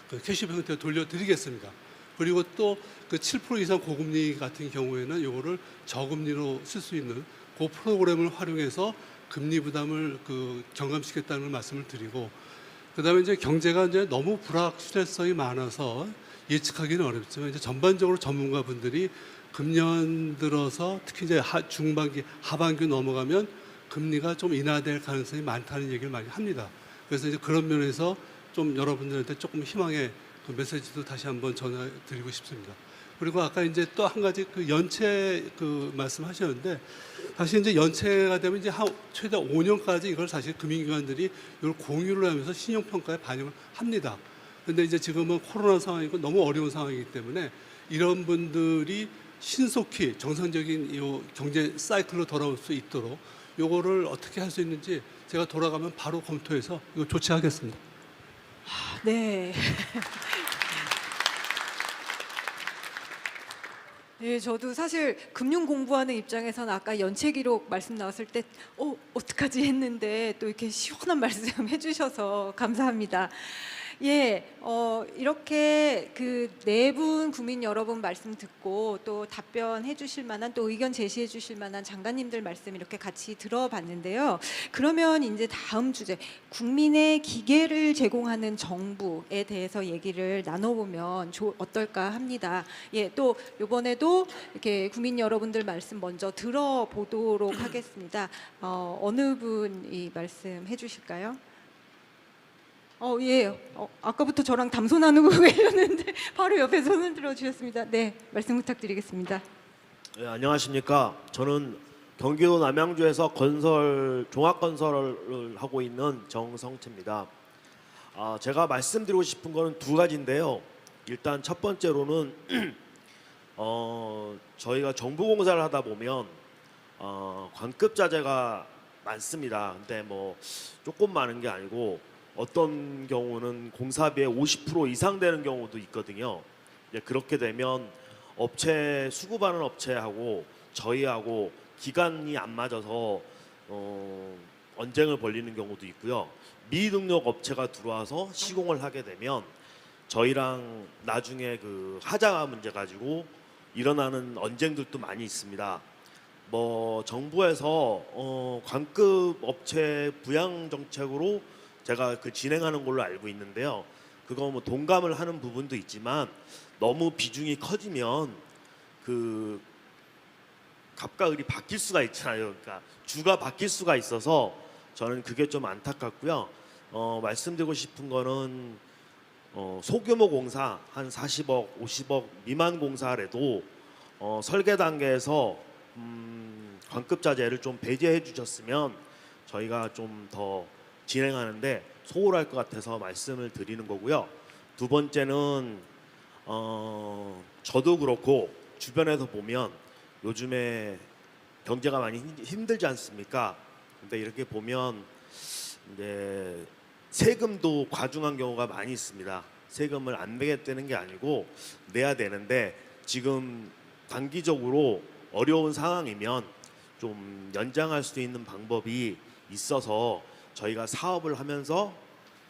그 캐시백 형태로 돌려드리겠습니다. 그리고 또 그 7% 이상 고금리 같은 경우에는 요거를 저금리로 쓸 수 있는 그 프로그램을 활용해서 금리 부담을 그 경감시켰다는 걸 말씀을 드리고, 그다음에 이제 경제가 이제 너무 불확실성이 많아서 예측하기는 어렵지만 이제 전반적으로 전문가분들이 금년 들어서 특히 이제 중반기 하반기 넘어가면 금리가 좀 인하될 가능성이 많다는 얘기를 많이 합니다. 그래서 이제 그런 면에서 좀 여러분들한테 조금 희망의 그 메시지도 다시 한번 전해드리고 싶습니다. 그리고 아까 이제 또 한 가지 그 연체 그 말씀하셨는데, 사실 이제 연체가 되면 이제 최대 5년까지 이걸 사실 금융기관들이 이걸 공유를 하면서 신용평가에 반영을 합니다. 근데 이제 지금은 코로나 상황이고 너무 어려운 상황이기 때문에 이런 분들이 신속히 정상적인 이 경제 사이클로 돌아올 수 있도록 요거를 어떻게 할 수 있는지 제가 돌아가면 바로 검토해서 이거 조치하겠습니다. 네. 네, 저도 사실 금융 공부하는 입장에서는 아까 연체 기록 말씀 나왔을 때 어떡하지 했는데 또 이렇게 시원한 말씀 해주셔서 감사합니다. 예, 이렇게 그 네 분 국민 여러분 말씀 듣고 또 답변해 주실 만한 또 의견 제시해 주실 만한 장관님들 말씀 이렇게 같이 들어봤는데요. 그러면 이제 다음 주제 국민의 기계를 제공하는 정부에 대해서 얘기를 나눠보면 어떨까 합니다. 예, 또 이번에도 이렇게 국민 여러분들 말씀 먼저 들어보도록 하겠습니다. 어느 분이 말씀해 주실까요? 예. 아까부터 저랑 담소 나누고 계셨는데 바로 옆에 손을 들어주셨습니다. 네, 말씀 부탁드리겠습니다. 네, 안녕하십니까. 저는 경기도 남양주에서 종합건설을 하고 있는 정성채입니다. 제가 말씀드리고 싶은 거는 두 가지인데요. 일단 첫 번째로는 저희가 정부공사를 하다 보면 관급자재가 많습니다. 근데 뭐 조금 많은 게 아니고 어떤 경우는 공사비의 50% 이상 되는 경우도 있거든요. 그렇게 되면 수급하는 업체하고 저희하고 기간이 안 맞아서 언쟁을 벌이는 경우도 있고요. 미능력 업체가 들어와서 시공을 하게 되면 저희랑 나중에 그 하자가 문제 가지고 일어나는 언쟁들도 많이 있습니다. 뭐 정부에서 관급 업체 부양 정책으로 제가 그 진행하는 걸로 알고 있는데요. 그거 뭐 동감을 하는 부분도 있지만 너무 비중이 커지면 그 갑과 을이 바뀔 수가 있잖아요. 그러니까 주가 바뀔 수가 있어서 저는 그게 좀 안타깝고요. 말씀드리고 싶은 거는 소규모 공사 한 40억, 50억 미만 공사라도 설계 단계에서 관급자재를 좀 배제해 주셨으면 저희가 좀 더 진행하는데 소홀할 것 같아서 말씀을 드리는 거고요. 두 번째는 저도 그렇고 주변에서 보면 요즘에 경제가 많이 힘들지 않습니까? 근데 이렇게 보면 이제 세금도 과중한 경우가 많이 있습니다. 세금을 안 내겠다는 게 아니고 내야 되는데 지금 단기적으로 어려운 상황이면 좀 연장할 수 있는 방법이 있어서 저희가 사업을 하면서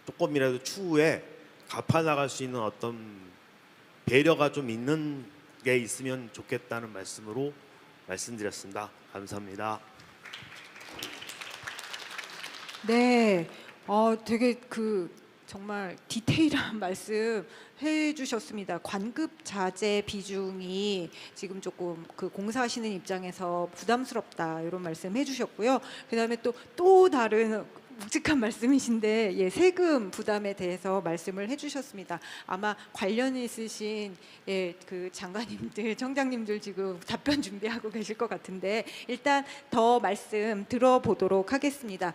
조금이라도 추후에 갚아 나갈 수 있는 어떤 배려가 좀 있는 게 있으면 좋겠다는 말씀으로 말씀드렸습니다. 감사합니다. 네, 되게 그 정말 디테일한 말씀 해주셨습니다. 관급 자재 비중이 지금 조금 그 공사하시는 입장에서 부담스럽다 이런 말씀 해주셨고요. 그다음에 또 다른 묵직한 말씀이신데 예, 세금 부담에 대해서 말씀을 해주셨습니다. 아마 관련 있으신 예, 그 장관님들, 청장님들 지금 답변 준비하고 계실 것 같은데 일단 더 말씀 들어보도록 하겠습니다.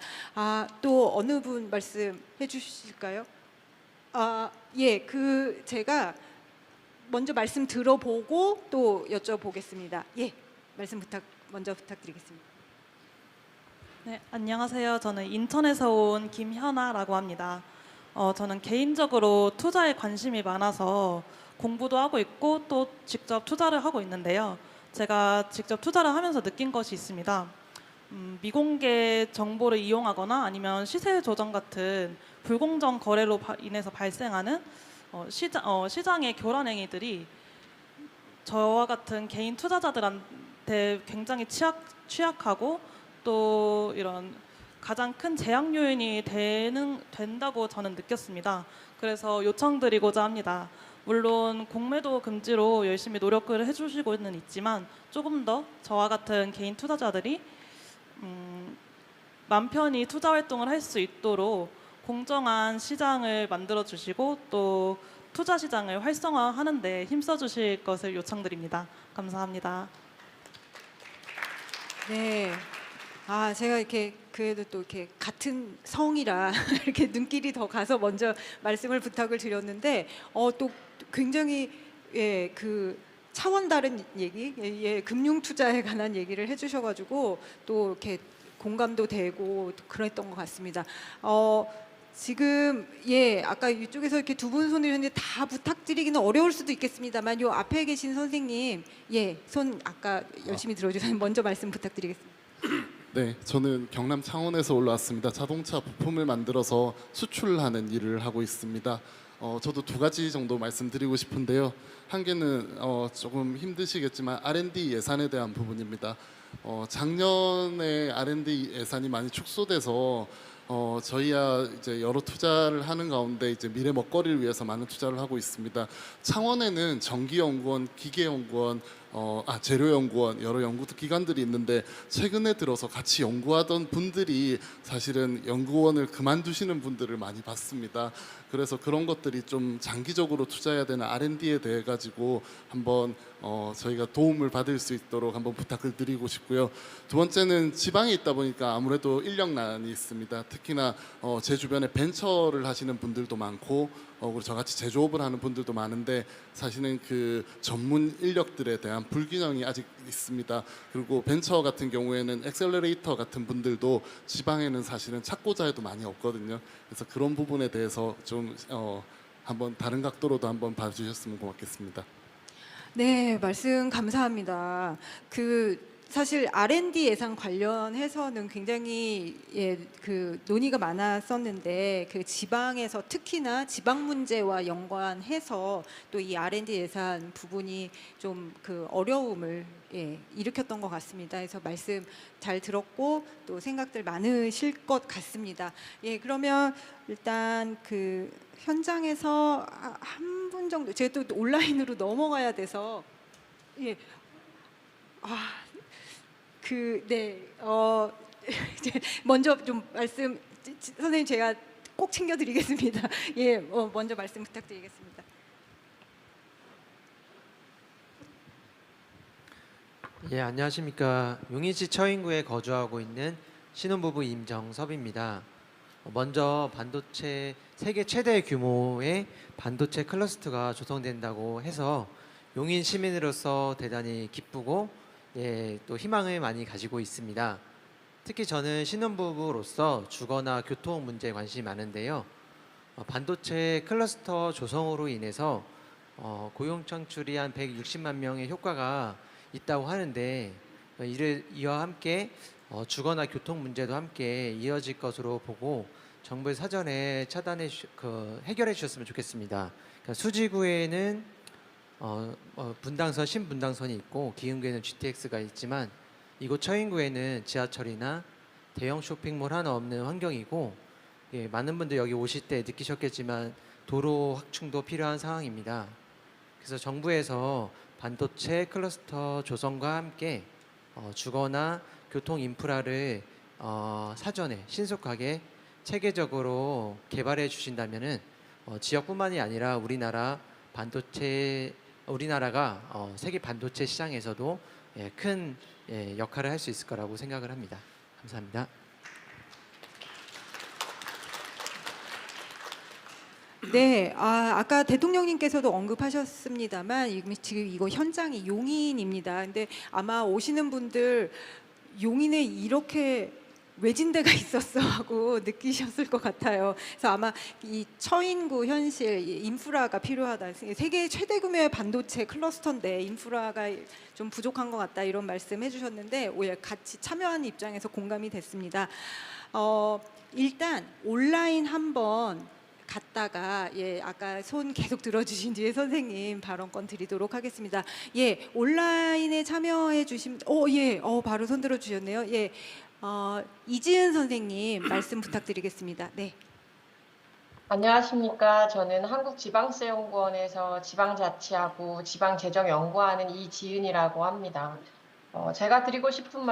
또 어느 분 말씀 해주실까요? 예, 그 제가 먼저 말씀 들어보고 또 여쭤보겠습니다. 예, 말씀 먼저 부탁드리겠습니다. 네, 안녕하세요. 저는 인천에서 온 김현아라고 합니다. 저는 개인적으로 투자에 관심이 많아서 공부도 하고 있고 또 직접 투자를 하고 있는데요. 제가 직접 투자를 하면서 느낀 것이 있습니다. 미공개 정보를 이용하거나 아니면 시세 조정 같은 불공정 거래로 인해서 발생하는 시장의 교란 행위들이 저와 같은 개인 투자자들한테 굉장히 취약하고 또 이런 가장 큰 제약 요인이 된다고 저는 느꼈습니다. 그래서 요청드리고자 합니다. 물론 공매도 금지로 열심히 노력을 해주시고는 있지만 조금 더 저와 같은 개인 투자자들이 맘 편히 투자 활동을 할 수 있도록 공정한 시장을 만들어 주시고 또 투자 시장을 활성화하는 데 힘써 주실 것을 요청드립니다. 감사합니다. 네. 제가 이렇게 그래도 또 이렇게 같은 성이라 이렇게 눈길이 더 가서 먼저 말씀을 부탁을 드렸는데 또 굉장히 예, 그 차원 다른 얘기, 예, 금융 투자에 관한 얘기를 해주셔가지고 또 이렇게 공감도 되고 그랬던 것 같습니다. 지금 예 아까 이쪽에서 이렇게 두 분 손을 드셨는데 다 부탁드리기는 어려울 수도 있겠습니다만 요 앞에 계신 선생님 예 손 아까 열심히 들어주셔서 먼저 말씀 부탁드리겠습니다. 네, 저는 경남 창원에서 올라왔습니다. 자동차 부품을 만들어서 수출하는 일을 하고 있습니다. 저도 두 가지 정도 말씀드리고 싶은데요. 한 개는 조금 힘드시겠지만 R&D 예산에 대한 부분입니다. 작년에 R&D 예산이 많이 축소돼서 저희야 이제 여러 투자를 하는 가운데 이제 미래 먹거리를 위해서 많은 투자를 하고 있습니다. 창원에는 전기연구원, 기계연구원, 재료연구원 여러 연구 기관들이 있는데 최근에 들어서 같이 연구하던 분들이 사실은 연구원을 그만두시는 분들을 많이 봤습니다. 그래서 그런 것들이 좀 장기적으로 투자해야 되는 R&D에 대해 가지고 한번 저희가 도움을 받을 수 있도록 한번 부탁을 드리고 싶고요. 두 번째는 지방에 있다 보니까 아무래도 인력난이 있습니다. 특히나 제 주변에 벤처를 하시는 분들도 많고 그리고 저같이 제조업을 하는 분들도 많은데 사실은 그 전문 인력들에 대한 불균형이 아직 있습니다. 그리고 벤처 같은 경우에는 엑셀러레이터 같은 분들도 지방에는 사실은 찾고자 해도 많이 없거든요. 그래서 그런 부분에 대해서 좀 한번 다른 각도로도 한번 봐주셨으면 고맙겠습니다. 네, 말씀 감사합니다. 사실 R&D 예산 관련해서는 굉장히 그 논의가 많았었는데 그 지방에서 특히나 지방 문제와 연관해서 또 이 R&D 예산 부분이 좀 그 어려움을 일으켰던 것 같습니다. 그래서 말씀 잘 들었고 또 생각들 많으실 것 같습니다. 그러면 일단 그 현장에서 한 분 정도 제가 또 온라인으로 넘어가야 돼서 이제 먼저 좀 말씀 선생님 제가 꼭 챙겨드리겠습니다. 먼저 말씀 부탁드리겠습니다. 안녕하십니까. 용인시 처인구에 거주하고 있는 신혼부부 임정섭입니다. 먼저 반도체 세계 최대 규모의 반도체 클러스터가 조성된다고 해서 용인 시민으로서 대단히 기쁘고 또 희망을 많이 가지고 있습니다. 특히 저는 신혼부부로서 주거나 교통 문제에 관심이 많은데요. 반도체 클러스터 조성으로 인해서 고용 창출이 한 160만 명의 효과가 있다고 하는데 이와 함께 주거나 교통 문제도 함께 이어질 것으로 보고 정부의 사전에 해결해 주셨으면 좋겠습니다. 그러니까 수지구에는 분당선, 신분당선이 있고 기흥구에는 GTX가 있지만 이곳 처인구에는 지하철이나 대형 쇼핑몰 하나 없는 환경이고 많은 분들 여기 오실 때 느끼셨겠지만 도로 확충도 필요한 상황입니다. 그래서 정부에서 반도체 클러스터 조성과 함께 주거나 교통 인프라를 사전에 신속하게 체계적으로 개발해 주신다면은 지역뿐만이 아니라 우리나라가 세계 반도체 시장에서도 큰 역할을 할 수 있을 거라고 생각을 합니다. 감사합니다. 아까 대통령님께서도 언급하셨습니다만 지금 이거 현장이 용인입니다. 근데 아마 오시는 분들 용인에 이렇게 외진데가 있었어 하고 느끼셨을 것 같아요. 그래서 아마 이 처인구 현실 인프라가 필요하다. 세계 최대 규모의 반도체 클러스터인데 인프라가 좀 부족한 것 같다 이런 말씀 해주셨는데 같이 참여하는 입장에서 공감이 됐습니다. 일단 온라인 한번 갔다가 아까 손 계속 들어주신 뒤에 선생님 발언권 드리도록 하겠습니다. 온라인에 참여해 주신 바로 손 들어주셨네요. 이지은 선생님 말씀 부탁드리겠습니다. 안녕하십니까. 저는 한국지방세연구원에서 지방자치하고 지방재정연구하는 이지은이라고 합니다. 제가 드리고 싶은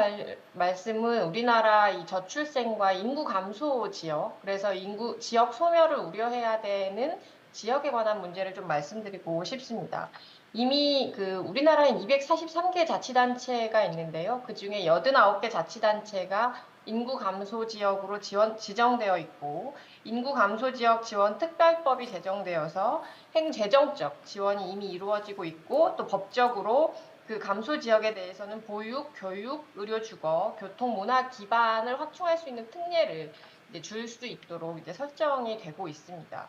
말씀은 우리나라 이 저출생과 인구 감소 지역, 그래서 지역 소멸을 우려해야 되는 지역에 관한 문제를 좀 말씀드리고 싶습니다. 이미 우리나라엔 243개 자치단체가 있는데요. 그중에 89개 자치단체가 인구 감소 지역으로 지정되어 있고 인구 감소 지역 지원 특별법이 제정되어서 행재정적 지원이 이미 이루어지고 있고 또 법적으로 그 감소 지역에 대해서는 보육, 교육, 의료, 주거, 교통, 문화 기반을 확충할 수 있는 특례를 줄 수 있도록 설정이 되고 있습니다.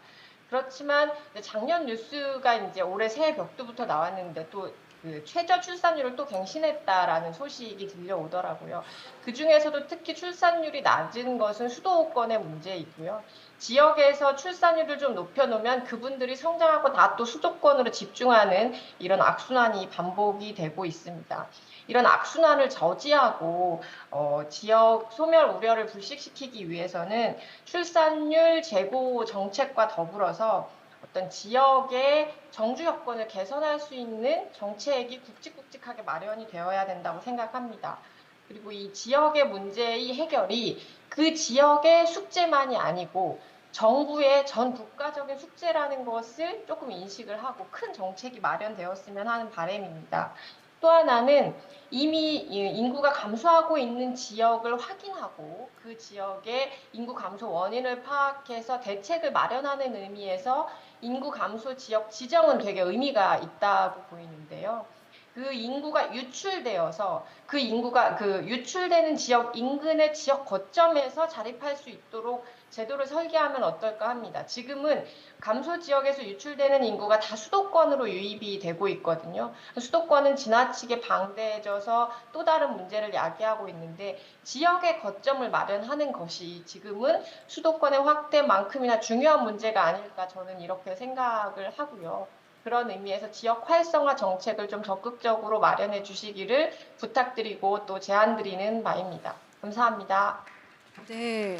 그렇지만 작년 뉴스가 올해 새해 벽두부터 나왔는데 또 최저 출산율을 또 갱신했다라는 소식이 들려오더라고요. 그 중에서도 특히 출산율이 낮은 것은 수도권의 문제이고요. 지역에서 출산율을 좀 높여놓으면 그분들이 성장하고 다 또 수도권으로 집중하는 이런 악순환이 반복이 되고 있습니다. 이런 악순환을 저지하고 지역 소멸 우려를 불식시키기 위해서는 출산율 제고 정책과 더불어서 어떤 지역의 정주 여건을 개선할 수 있는 정책이 굵직굵직하게 마련이 되어야 된다고 생각합니다. 그리고 이 지역의 문제의 해결이 그 지역의 숙제만이 아니고 정부의 전 국가적인 숙제라는 것을 조금 인식을 하고 큰 정책이 마련되었으면 하는 바람입니다. 또 하나는 이미 인구가 감소하고 있는 지역을 확인하고 그 지역의 인구 감소 원인을 파악해서 대책을 마련하는 의미에서 인구 감소 지역 지정은 되게 의미가 있다고 보이는데요. 그 인구가 유출되어서 그 인구가 그 유출되는 지역 인근의 지역 거점에서 자립할 수 있도록 제도를 설계하면 어떨까 합니다. 지금은 감소 지역에서 유출되는 인구가 다 수도권으로 유입이 되고 있거든요. 수도권은 지나치게 방대해져서 또 다른 문제를 야기하고 있는데 지역의 거점을 마련하는 것이 지금은 수도권의 확대만큼이나 중요한 문제가 아닐까 저는 이렇게 생각을 하고요. 그런 의미에서 지역 활성화 정책을 좀 적극적으로 마련해 주시기를 부탁드리고 또 제안드리는 바입니다. 감사합니다. 네.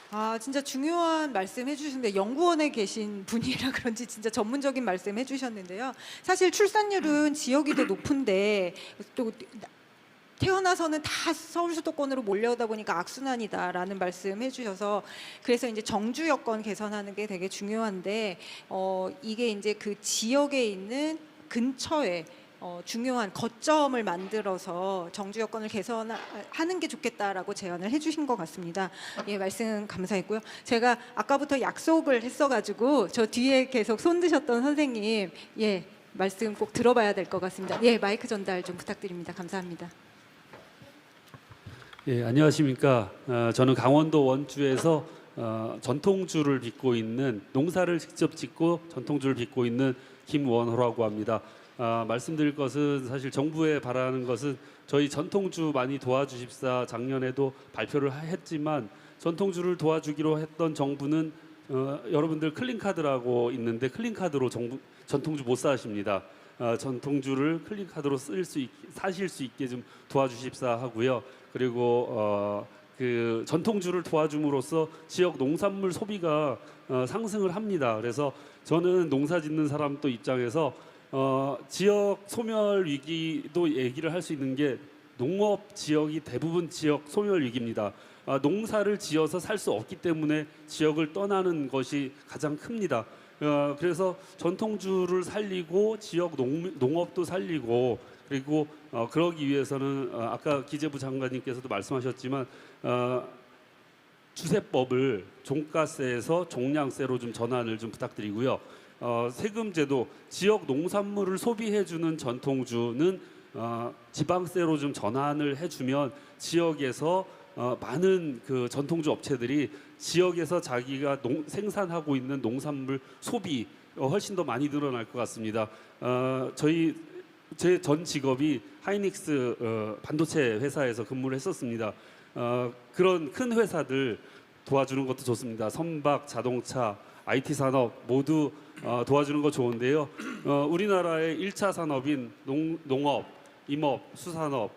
아, 진짜 중요한 말씀 해주셨는데 연구원에 계신 분이라 그런지 진짜 전문적인 말씀 해주셨는데요. 사실 출산율은 지역이 더 높은데 또 태어나서는 다 서울 수도권으로 몰려오다 보니까 악순환이다라는 말씀 해주셔서 그래서 이제 정주 여건 개선하는 게 되게 중요한데 이게 이제 그 지역에 있는 근처에 중요한 거점을 만들어서 정주 여건을 개선하는 게 좋겠다라고 제안을 해주신 것 같습니다. 예, 말씀 감사했고요. 제가 아까부터 약속을 했어가지고 저 뒤에 계속 손 드셨던 선생님, 예, 말씀 꼭 들어봐야 될 것 같습니다. 예, 마이크 전달 좀 부탁드립니다. 감사합니다. 예, 안녕하십니까. 저는 강원도 원주에서 전통주를 빚고 있는 농사를 직접 짓고 전통주를 빚고 있는 김원호라고 합니다. 말씀드릴 것은 사실 정부에 바라는 것은 저희 전통주 많이 도와주십사 작년에도 발표를 했지만 전통주를 도와주기로 했던 정부는 여러분들 클린카드라고 있는데 클린카드로 전통주 못 사십니다. 전통주를 클린카드로 사실 수 있게 좀 도와주십사 하고요. 그리고 그 전통주를 도와줌으로써 지역 농산물 소비가 상승을 합니다. 그래서 저는 농사 짓는 사람 또 입장에서 지역 소멸 위기도 얘기를 할 수 있는 게 농업 지역이 대부분 지역 소멸 위기입니다. 농사를 지어서 살 수 없기 때문에 지역을 떠나는 것이 가장 큽니다. 그래서 전통주를 살리고 지역 농업도 살리고 그리고 그러기 위해서는 아까 기재부 장관님께서도 말씀하셨지만 주세법을 종가세에서 종량세로 좀 전환을 좀 부탁드리고요. 세금제도 지역 농산물을 소비해주는 전통주는 지방세로 좀 전환을 해주면 지역에서 많은 그 전통주 업체들이 지역에서 자기가 생산하고 있는 농산물 소비 훨씬 더 많이 늘어날 것 같습니다. 제 전 직업이 하이닉스 반도체 회사에서 근무를 했었습니다. 그런 큰 회사들 도와주는 것도 좋습니다. 선박, 자동차, IT 산업 모두 도와주는 거 좋은데요. 우리나라의 1차 산업인 농업, 임업, 수산업,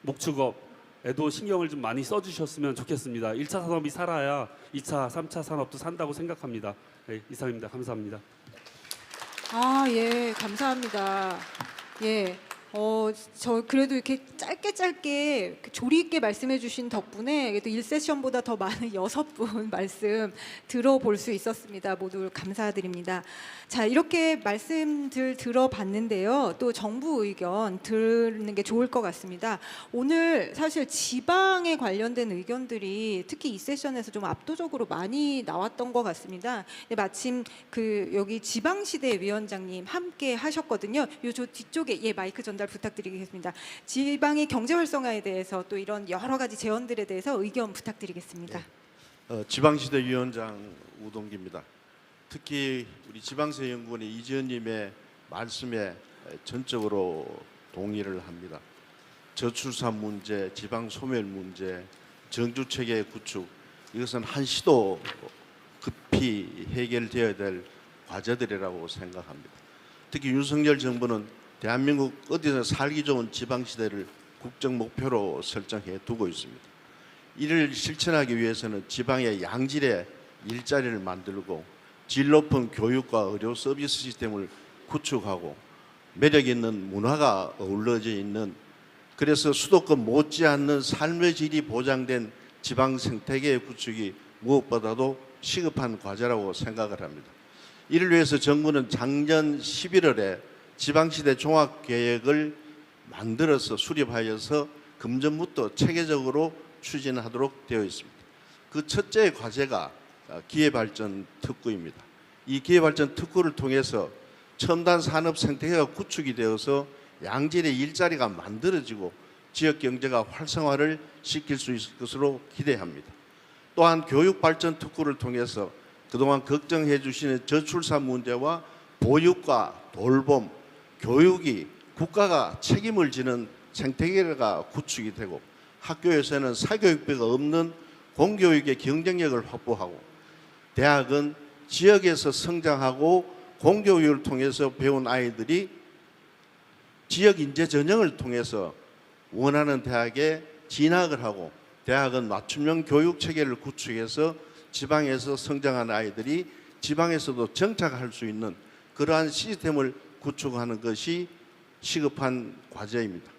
목축업에도 신경을 좀 많이 써주셨으면 좋겠습니다. 1차 산업이 살아야 2차, 3차 산업도 산다고 생각합니다. 네, 이상입니다. 감사합니다. 아, 예, 감사합니다. 예. 저 그래도 이렇게 짧게 조리 있게 말씀해 주신 덕분에 그래도 1세션보다 더 많은 6분 말씀 들어볼 수 있었습니다. 모두 감사드립니다. 자, 이렇게 말씀들 들어봤는데요. 또 정부 의견 듣는 게 좋을 것 같습니다. 오늘 사실 지방에 관련된 의견들이 특히 2세션에서 좀 압도적으로 많이 나왔던 것 같습니다. 마침 그 여기 지방시대 위원장님 함께 하셨거든요. 저 뒤쪽에 예, 마이크 전달 부탁드리겠습니다. 지방의 경제 활성화에 대해서 또 이런 여러 가지 제언들에 대해서 의견 부탁드리겠습니다. 지방시대 위원장 우동기입니다. 특히 우리 지방세연구원의 이지연님의 말씀에 전적으로 동의를 합니다. 저출산 문제, 지방 소멸 문제, 정주체계 구축 이것은 한시도 급히 해결되어야 될 과제들이라고 생각합니다. 특히 윤석열 정부는 대한민국 어디서 살기 좋은 지방시대를 국정 목표로 설정해 두고 있습니다. 이를 실천하기 위해서는 지방의 양질의 일자리를 만들고 질 높은 교육과 의료 서비스 시스템을 구축하고 매력 있는 문화가 어우러져 있는 그래서 수도권 못지않는 삶의 질이 보장된 지방 생태계의 구축이 무엇보다도 시급한 과제라고 생각을 합니다. 이를 위해서 정부는 작년 11월에 지방시대 종합계획을 만들어서 수립하여서 금전부터 체계적으로 추진하도록 되어 있습니다. 그 첫째 과제가 기회발전 특구입니다. 이 기회발전 특구를 통해서 첨단 산업 생태계가 구축이 되어서 양질의 일자리가 만들어지고 지역 경제가 활성화를 시킬 수 있을 것으로 기대합니다. 또한 교육 발전 특구를 통해서 그동안 걱정해 주시는 저출산 문제와 보육과 돌봄, 교육이 국가가 책임을 지는 생태계가 구축이 되고 학교에서는 사교육비가 없는 공교육의 경쟁력을 확보하고 대학은 지역에서 성장하고 공교육을 통해서 배운 아이들이 지역 인재 전형을 통해서 원하는 대학에 진학을 하고 대학은 맞춤형 교육 체계를 구축해서 지방에서 성장한 아이들이 지방에서도 정착할 수 있는 그러한 시스템을 구축하는 것이 시급한 과제입니다.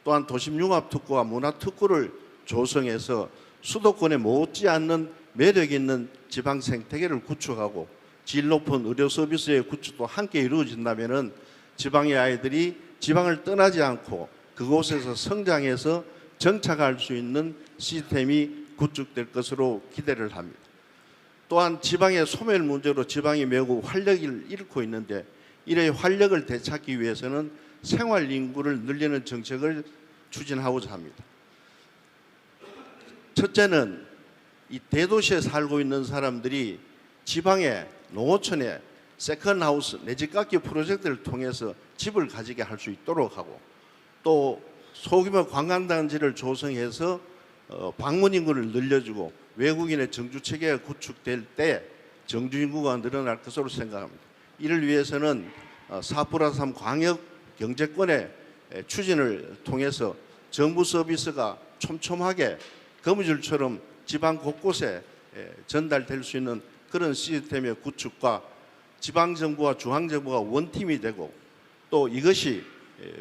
또한 도심융합특구와 문화특구를 조성해서 수도권에 못지않는 매력 있는 지방 생태계를 구축하고 질 높은 의료 서비스의 구축도 함께 이루어진다면 지방의 아이들이 지방을 떠나지 않고 그곳에서 성장해서 정착할 수 있는 시스템이 구축될 것으로 기대를 합니다. 또한 지방의 소멸 문제로 지방이 매우 활력을 잃고 있는데 이러한 활력을 되찾기 위해서는 생활 인구를 늘리는 정책을 추진하고자 합니다. 첫째는 이 대도시에 살고 있는 사람들이 지방의 농어촌에 세컨하우스 내집 갖기 프로젝트를 통해서 집을 가지게 할 수 있도록 하고 또 소규모 관광단지를 조성해서 방문 인구를 늘려주고 외국인의 정주 체계가 구축될 때 정주 인구가 늘어날 것으로 생각합니다. 이를 위해서는 4+3 광역 경제권의 추진을 통해서 정부 서비스가 촘촘하게 거미줄처럼 지방 곳곳에 전달될 수 있는 그런 시스템의 구축과 지방정부와 중앙정부가 원팀이 되고 또 이것이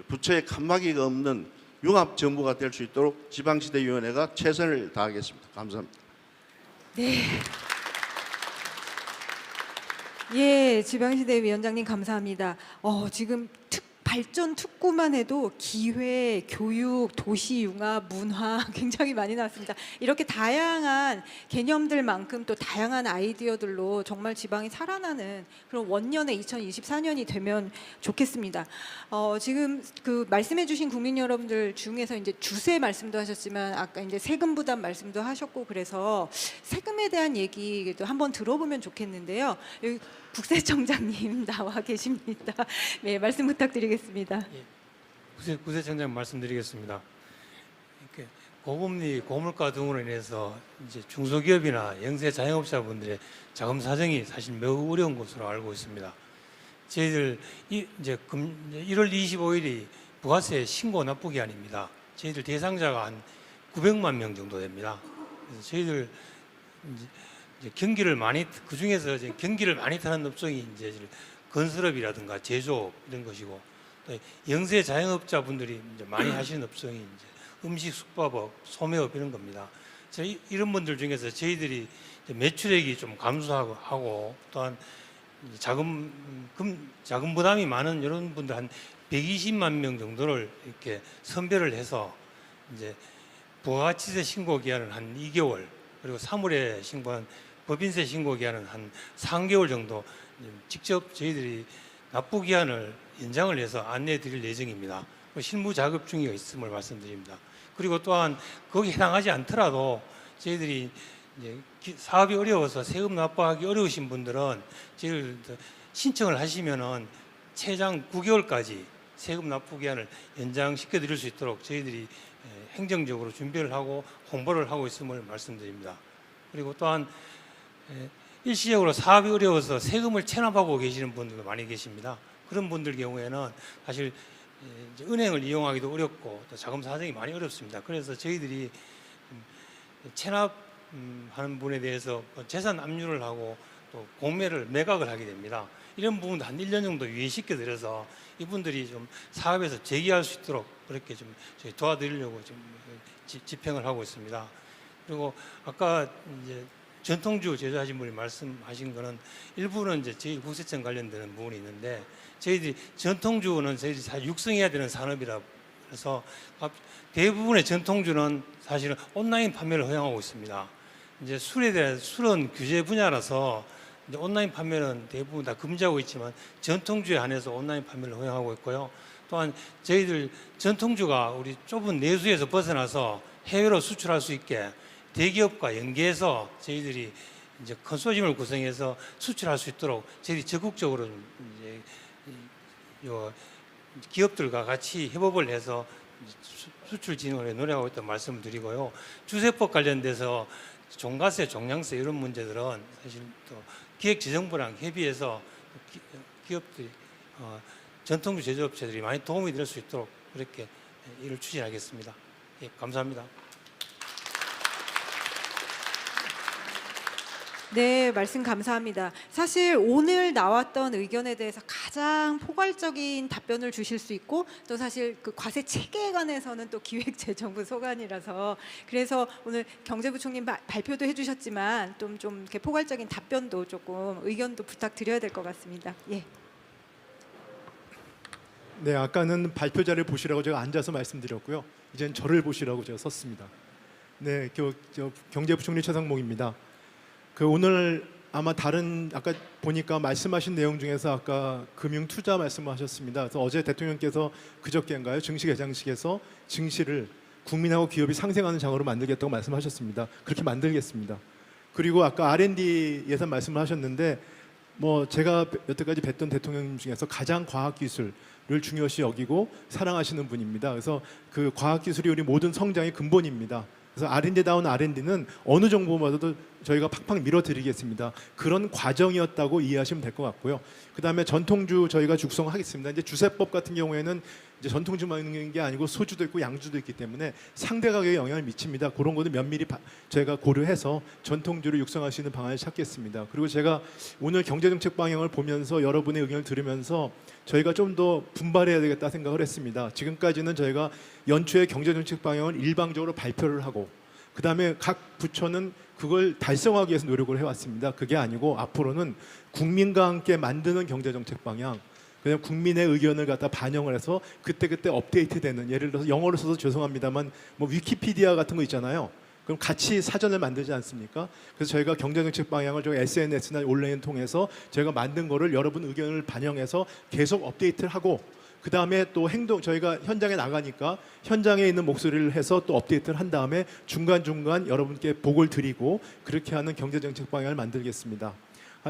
부처의 칸막이가 없는 융합정부가 될 수 있도록 지방시대위원회가 최선을 다하겠습니다. 감사합니다. 네. 예, 지방시대 위원장님 감사합니다. 지금 발전 특구만 해도 기회, 교육, 도시 융합, 문화 굉장히 많이 나왔습니다. 이렇게 다양한 개념들만큼 또 다양한 아이디어들로 정말 지방이 살아나는 그런 원년의 2024년이 되면 좋겠습니다. 지금 그 말씀해주신 국민 여러분들 중에서 이제 주세 말씀도 하셨지만 아까 이제 세금 부담 말씀도 하셨고 그래서 세금에 대한 얘기도 한번 들어보면 좋겠는데요. 여기 국세청장님 나와 계십니다. 네, 말씀 부탁드리겠습니다. 국세청장 말씀드리겠습니다. 이렇게 고금리, 고물가 등으로 인해서 이제 중소기업이나 영세 자영업자분들의 자금 사정이 사실 매우 어려운 것으로 알고 있습니다. 저희들 이제 1월 25일이 부가세 신고 납부 기한입니다. 저희들 대상자가 한 900만 명 정도 됩니다. 그래서 저희들 이제 경기를 많이 그 중에서 이제 경기를 많이 타는 업종이 이제 건설업이라든가 제조업 이런 것이고 또 영세 자영업자분들이 이제 많이 하시는 업종이 이제 음식 숙박업, 소매업 이런 겁니다. 이런 분들 중에서 저희들이 매출액이 좀 감소하고 또한 자금 부담이 많은 이런 분들 한 120만 명 정도를 이렇게 선별을 해서 이제 부가가치세 신고 기한은 한 2개월 그리고 3월에 신고한 법인세 신고 기한은 한 3개월 정도 직접 저희들이 납부 기한을 연장을 해서 안내해 드릴 예정입니다. 실무 자급 중에 있음을 말씀드립니다. 그리고 또한 거기에 해당하지 않더라도 저희들이 이제 사업이 어려워서 세금 납부하기 어려우신 분들은 저희들 신청을 하시면은 최장 9개월까지 세금 납부 기한을 연장시켜 드릴 수 있도록 저희들이 행정적으로 준비를 하고 홍보를 하고 있음을 말씀드립니다. 그리고 또한 일시적으로 사업이 어려워서 세금을 체납하고 계시는 분들도 많이 계십니다. 그런 분들 경우에는 사실 이제 은행을 이용하기도 어렵고 또 자금 사정이 많이 어렵습니다. 그래서 저희들이 체납하는 분에 대해서 재산 압류를 하고 또 공매를 매각을 하게 됩니다. 이런 부분도 한 1년 정도 유예시켜 드려서 이분들이 좀 사업에서 재기할 수 있도록 그렇게 좀 저희 도와드리려고 좀 집행을 하고 있습니다. 그리고 아까 이제 전통주 제조하신 분이 말씀하신 거는 일부는 이제 저희 국세청 관련되는 부분이 있는데 저희들이 전통주는 저희들이 다 육성해야 되는 산업이라 그래서 대부분의 전통주는 사실은 온라인 판매를 허용하고 있습니다. 이제 술에 대한 술은 규제 분야라서 이제 온라인 판매는 대부분 다 금지하고 있지만 전통주에 한해서 온라인 판매를 허용하고 있고요. 또한 저희들 전통주가 우리 좁은 내수에서 벗어나서 해외로 수출할 수 있게 대기업과 연계해서 저희들이 이제 컨소시엄을 구성해서 수출할 수 있도록 저희들이 적극적으로 이제 요 기업들과 같이 협업을 해서 수출 진흥을 노력하고 있다는 말씀을 드리고요. 주세법 관련돼서 종가세, 종량세 이런 문제들은 사실 또 기획재정부랑 협의해서 기업들이 전통주 제조업체들이 많이 도움이 될 수 있도록 그렇게 일을 추진하겠습니다. 예, 감사합니다. 네, 말씀 감사합니다. 사실 오늘 나왔던 의견에 대해서 가장 포괄적인 답변을 주실 수 있고 또 사실 그 과세 체계에 관해서는 또 기획재정부 소관이라서 그래서 오늘 경제부총님 발표도 해주셨지만 좀 이렇게 포괄적인 답변도 조금 의견도 부탁드려야 될 것 같습니다. 예. 네, 아까는 발표 자료를 보시라고 제가 앉아서 말씀드렸고요. 이제는 저를 보시라고 제가 섰습니다. 네, 경제부총리 최상목입니다. 오늘 아마 다른 아까 보니까 말씀하신 내용 중에서 아까 금융 투자 말씀하셨습니다. 그래서 어제 대통령께서 그저께인가요? 증시 개장식에서 증시를 국민하고 기업이 상생하는 장으로 만들겠다고 말씀하셨습니다. 그렇게 만들겠습니다. 그리고 아까 R&D 예산 말씀을 하셨는데 제가 여태까지 뵀던 대통령 중에서 가장 과학기술을 중요시 여기고 사랑하시는 분입니다. 그래서 그 과학기술이 우리 모든 성장의 근본입니다. 그래서 R&D다운 R&D는 어느 정보마다도 저희가 팍팍 밀어드리겠습니다. 그런 과정이었다고 이해하시면 될 것 같고요. 그다음에 전통주 저희가 죽성하겠습니다. 이제 주세법 같은 경우에는 이제 전통주만 있는 게 아니고 소주도 있고 양주도 있기 때문에 상대 가격에 영향을 미칩니다. 그런 것도 면밀히 저희가 고려해서 전통주를 육성할 수 있는 방안을 찾겠습니다. 그리고 제가 오늘 경제정책 방향을 보면서 여러분의 의견을 들으면서 저희가 좀 더 분발해야 되겠다 생각을 했습니다. 지금까지는 저희가 연초에 경제정책 방향을 일방적으로 발표를 하고 그다음에 각 부처는 그걸 달성하기 위해서 노력을 해왔습니다. 그게 아니고 앞으로는 국민과 함께 만드는 경제정책 방향, 그냥 국민의 의견을 갖다 반영을 해서 그때그때 업데이트되는, 예를 들어서 영어로 써서 죄송합니다만 위키피디아 같은 거 있잖아요. 그럼 같이 사전을 만들지 않습니까? 그래서 저희가 경제정책 방향을 저희 SNS나 온라인 통해서 저희가 만든 거를 여러분 의견을 반영해서 계속 업데이트를 하고 그 다음에 또 저희가 현장에 나가니까 현장에 있는 목소리를 해서 또 업데이트를 한 다음에 중간중간 여러분께 보고를 드리고 그렇게 하는 경제정책 방향을 만들겠습니다.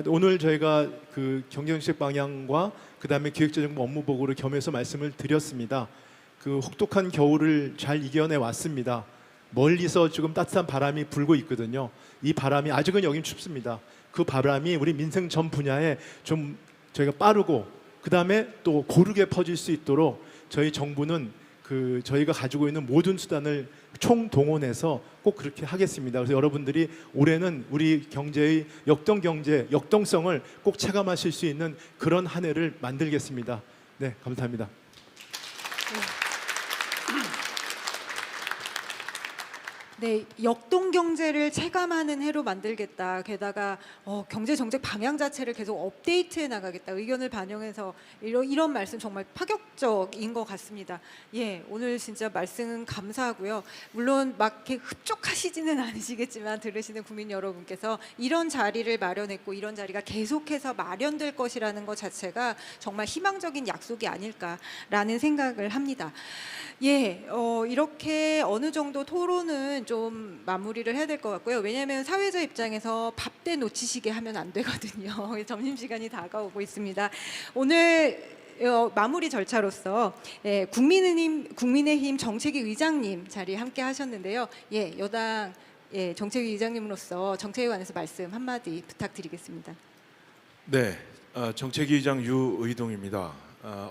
오늘 저희가 그 경제정책 방향과 그 다음에 기획재정부 업무보고를 겸해서 말씀을 드렸습니다. 그 혹독한 겨울을 잘 이겨내 왔습니다. 멀리서 지금 따뜻한 바람이 불고 있거든요. 이 바람이 아직은 여긴 춥습니다. 그 바람이 우리 민생 전 분야에 좀 저희가 빠르고 그 다음에 또 고르게 퍼질 수 있도록 저희 정부는 저희가 가지고 있는 모든 수단을 총동원해서 꼭 그렇게 하겠습니다. 그래서 여러분들이 올해는 우리 경제의 역동성을 꼭 체감하실 수 있는 그런 한 해를 만들겠습니다. 네, 감사합니다. 네, 역동 경제를 체감하는 해로 만들겠다. 게다가 경제 정책 방향 자체를 계속 업데이트해 나가겠다. 의견을 반영해서 이런 말씀 정말 파격적인 것 같습니다. 예, 오늘 진짜 말씀 감사하고요. 물론 막 이렇게 흡족하시지는 않으시겠지만 들으시는 국민 여러분께서 이런 자리를 마련했고 이런 자리가 계속해서 마련될 것이라는 것 자체가 정말 희망적인 약속이 아닐까라는 생각을 합니다. 예, 이렇게 어느 정도 토론은 좀 마무리를 해야 될 것 같고요. 왜냐하면 사회자 입장에서 밥 때 놓치시게 하면 안 되거든요. 점심시간이 다가오고 있습니다. 오늘 마무리 절차로서 국민의힘 정책위 의장님 자리에 함께 하셨는데요. 예, 여당 정책위 의장님으로서 정책에 관해서 말씀 한마디 부탁드리겠습니다. 네, 정책위 의장 유의동입니다.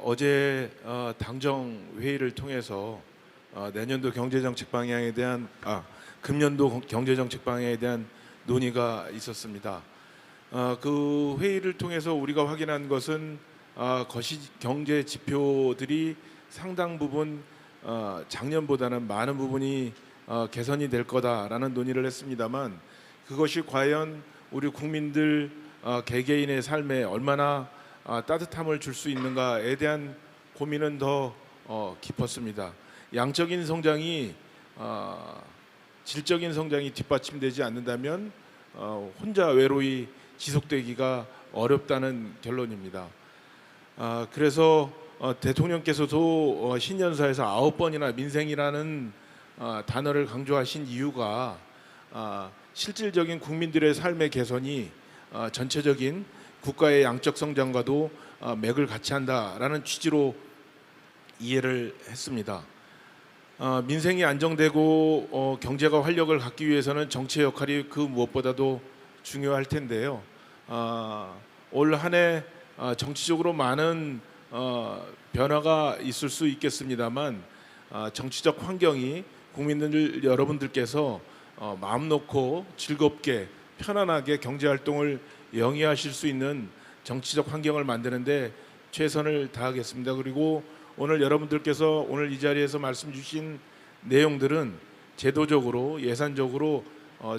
어제 당정 회의를 통해서 내년도 경제정책 방향에 대한 금년도 경제정책 방향에 대한 논의가 있었습니다. 그 회의를 통해서 우리가 확인한 것은 거시 경제 지표들이 상당 부분 작년보다는 많은 부분이 개선이 될 거다라는 논의를 했습니다만 그것이 과연 우리 국민들 개개인의 삶에 얼마나 따뜻함을 줄 수 있는가에 대한 고민은 더 깊었습니다. 양적인 성장이 질적인 성장이 뒷받침되지 않는다면 혼자 외로이 지속되기가 어렵다는 결론입니다. 그래서 대통령께서도 신년사에서 9번이나 민생이라는 단어를 강조하신 이유가 실질적인 국민들의 삶의 개선이 전체적인 국가의 양적 성장과도 맥을 같이 한다라는 취지로 이해를 했습니다. 민생이 안정되고 경제가 활력을 갖기 위해서는 정치의 역할이 그 무엇보다도 중요할 텐데요. 올 한 해 정치적으로 많은 변화가 있을 수 있겠습니다만 정치적 환경이 국민들 여러분들께서 마음 놓고 즐겁게 편안하게 경제활동을 영위하실 수 있는 정치적 환경을 만드는데 최선을 다하겠습니다. 그리고 오늘 여러분들께서 오늘 이 자리에서 말씀 주신 내용들은 제도적으로 예산적으로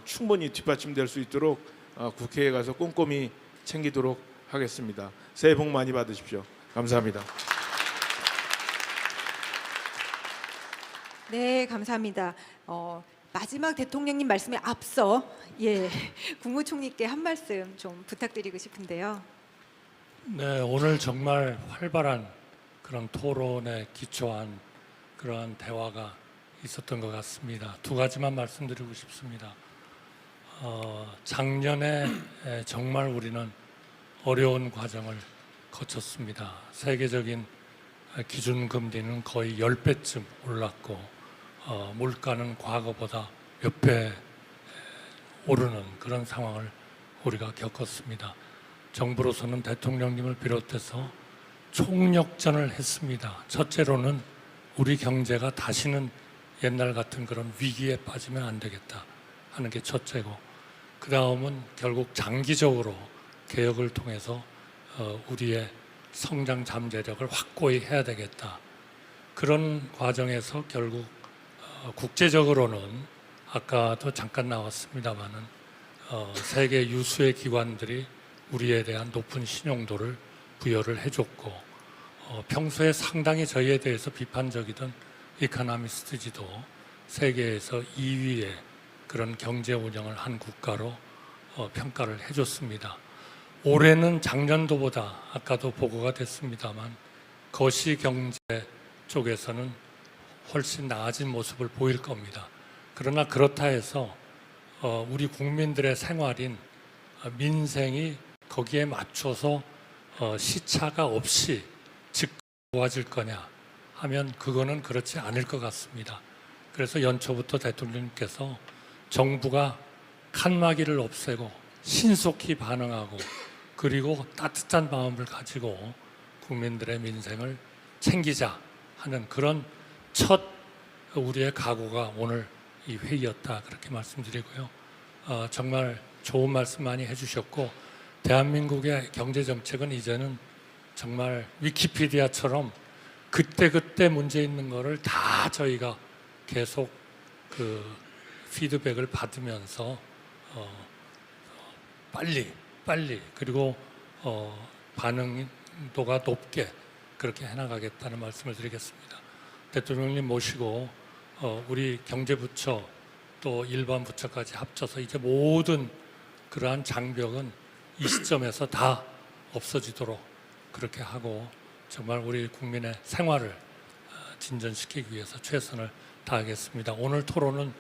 충분히 뒷받침될 수 있도록 국회에 가서 꼼꼼히 챙기도록 하겠습니다. 새해 복 많이 받으십시오. 감사합니다. 네, 감사합니다. 마지막 대통령님 말씀에 앞서 국무총리께 한 말씀 좀 부탁드리고 싶은데요. 네, 오늘 정말 활발한 그런 토론에 기초한 그러한 대화가 있었던 것 같습니다. 두 가지만 말씀드리고 싶습니다. 작년에 정말 우리는 어려운 과정을 거쳤습니다. 세계적인 기준금리는 거의 10배쯤 올랐고 물가는 과거보다 몇 배 오르는 그런 상황을 우리가 겪었습니다. 정부로서는 대통령님을 비롯해서 총력전을 했습니다. 첫째로는 우리 경제가 다시는 옛날 같은 그런 위기에 빠지면 안 되겠다 하는 게 첫째고, 그 다음은 결국 장기적으로 개혁을 통해서 우리의 성장 잠재력을 확고히 해야 되겠다. 그런 과정에서 결국 국제적으로는 아까도 잠깐 나왔습니다마는 세계 유수의 기관들이 우리에 대한 높은 신용도를 부여를 해줬고, 평소에 상당히 저희에 대해서 비판적이던 이코노미스트지도 세계에서 2위의 그런 경제 운영을 한 국가로 평가를 해줬습니다. 올해는 작년도보다 아까도 보고가 됐습니다만 거시경제 쪽에서는 훨씬 나아진 모습을 보일 겁니다. 그러나 그렇다 해서 우리 국민들의 생활인 민생이 거기에 맞춰서 시차가 없이 즉 좋아질 거냐 하면 그거는 그렇지 않을 것 같습니다. 그래서 연초부터 대통령님께서 정부가 칸막이를 없애고 신속히 반응하고 그리고 따뜻한 마음을 가지고 국민들의 민생을 챙기자 하는 그런 첫 우리의 각오가 오늘 이 회의였다, 그렇게 말씀드리고요. 정말 좋은 말씀 많이 해주셨고, 대한민국의 경제정책은 이제는 정말 위키피디아처럼 그때그때 문제 있는 거를 다 저희가 계속 그 피드백을 받으면서 빨리 그리고 반응도가 높게 그렇게 해나가겠다는 말씀을 드리겠습니다. 대통령님 모시고 우리 경제부처 또 일반 부처까지 합쳐서 이제 모든 그러한 장벽은 이 시점에서 다 없어지도록 그렇게 하고 정말 우리 국민의 생활을 진전시키기 위해서 최선을 다하겠습니다. 오늘 토론은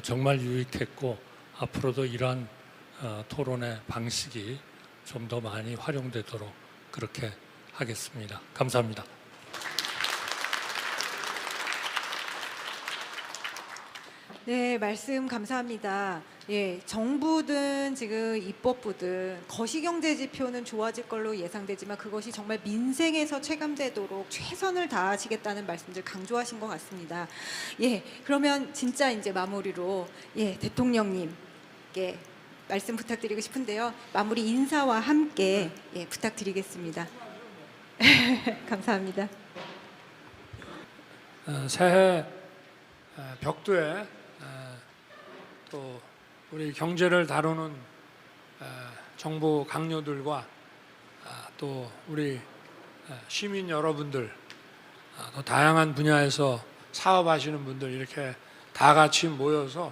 정말 유익했고 앞으로도 이러한 토론의 방식이 좀 더 많이 활용되도록 그렇게 하겠습니다. 감사합니다. 네, 말씀 감사합니다. 정부든 지금 입법부든 거시경제 지표는 좋아질 걸로 예상되지만 그것이 정말 민생에서 체감되도록 최선을 다하시겠다는 말씀들 강조하신 것 같습니다. 그러면 진짜 이제 마무리로 대통령님께 말씀 부탁드리고 싶은데요. 마무리 인사와 함께 부탁드리겠습니다. 감사합니다. 새해 벽두에 또 우리 경제를 다루는 정부 강요들과 또 우리 시민 여러분들, 또 다양한 분야에서 사업하시는 분들 이렇게 다 같이 모여서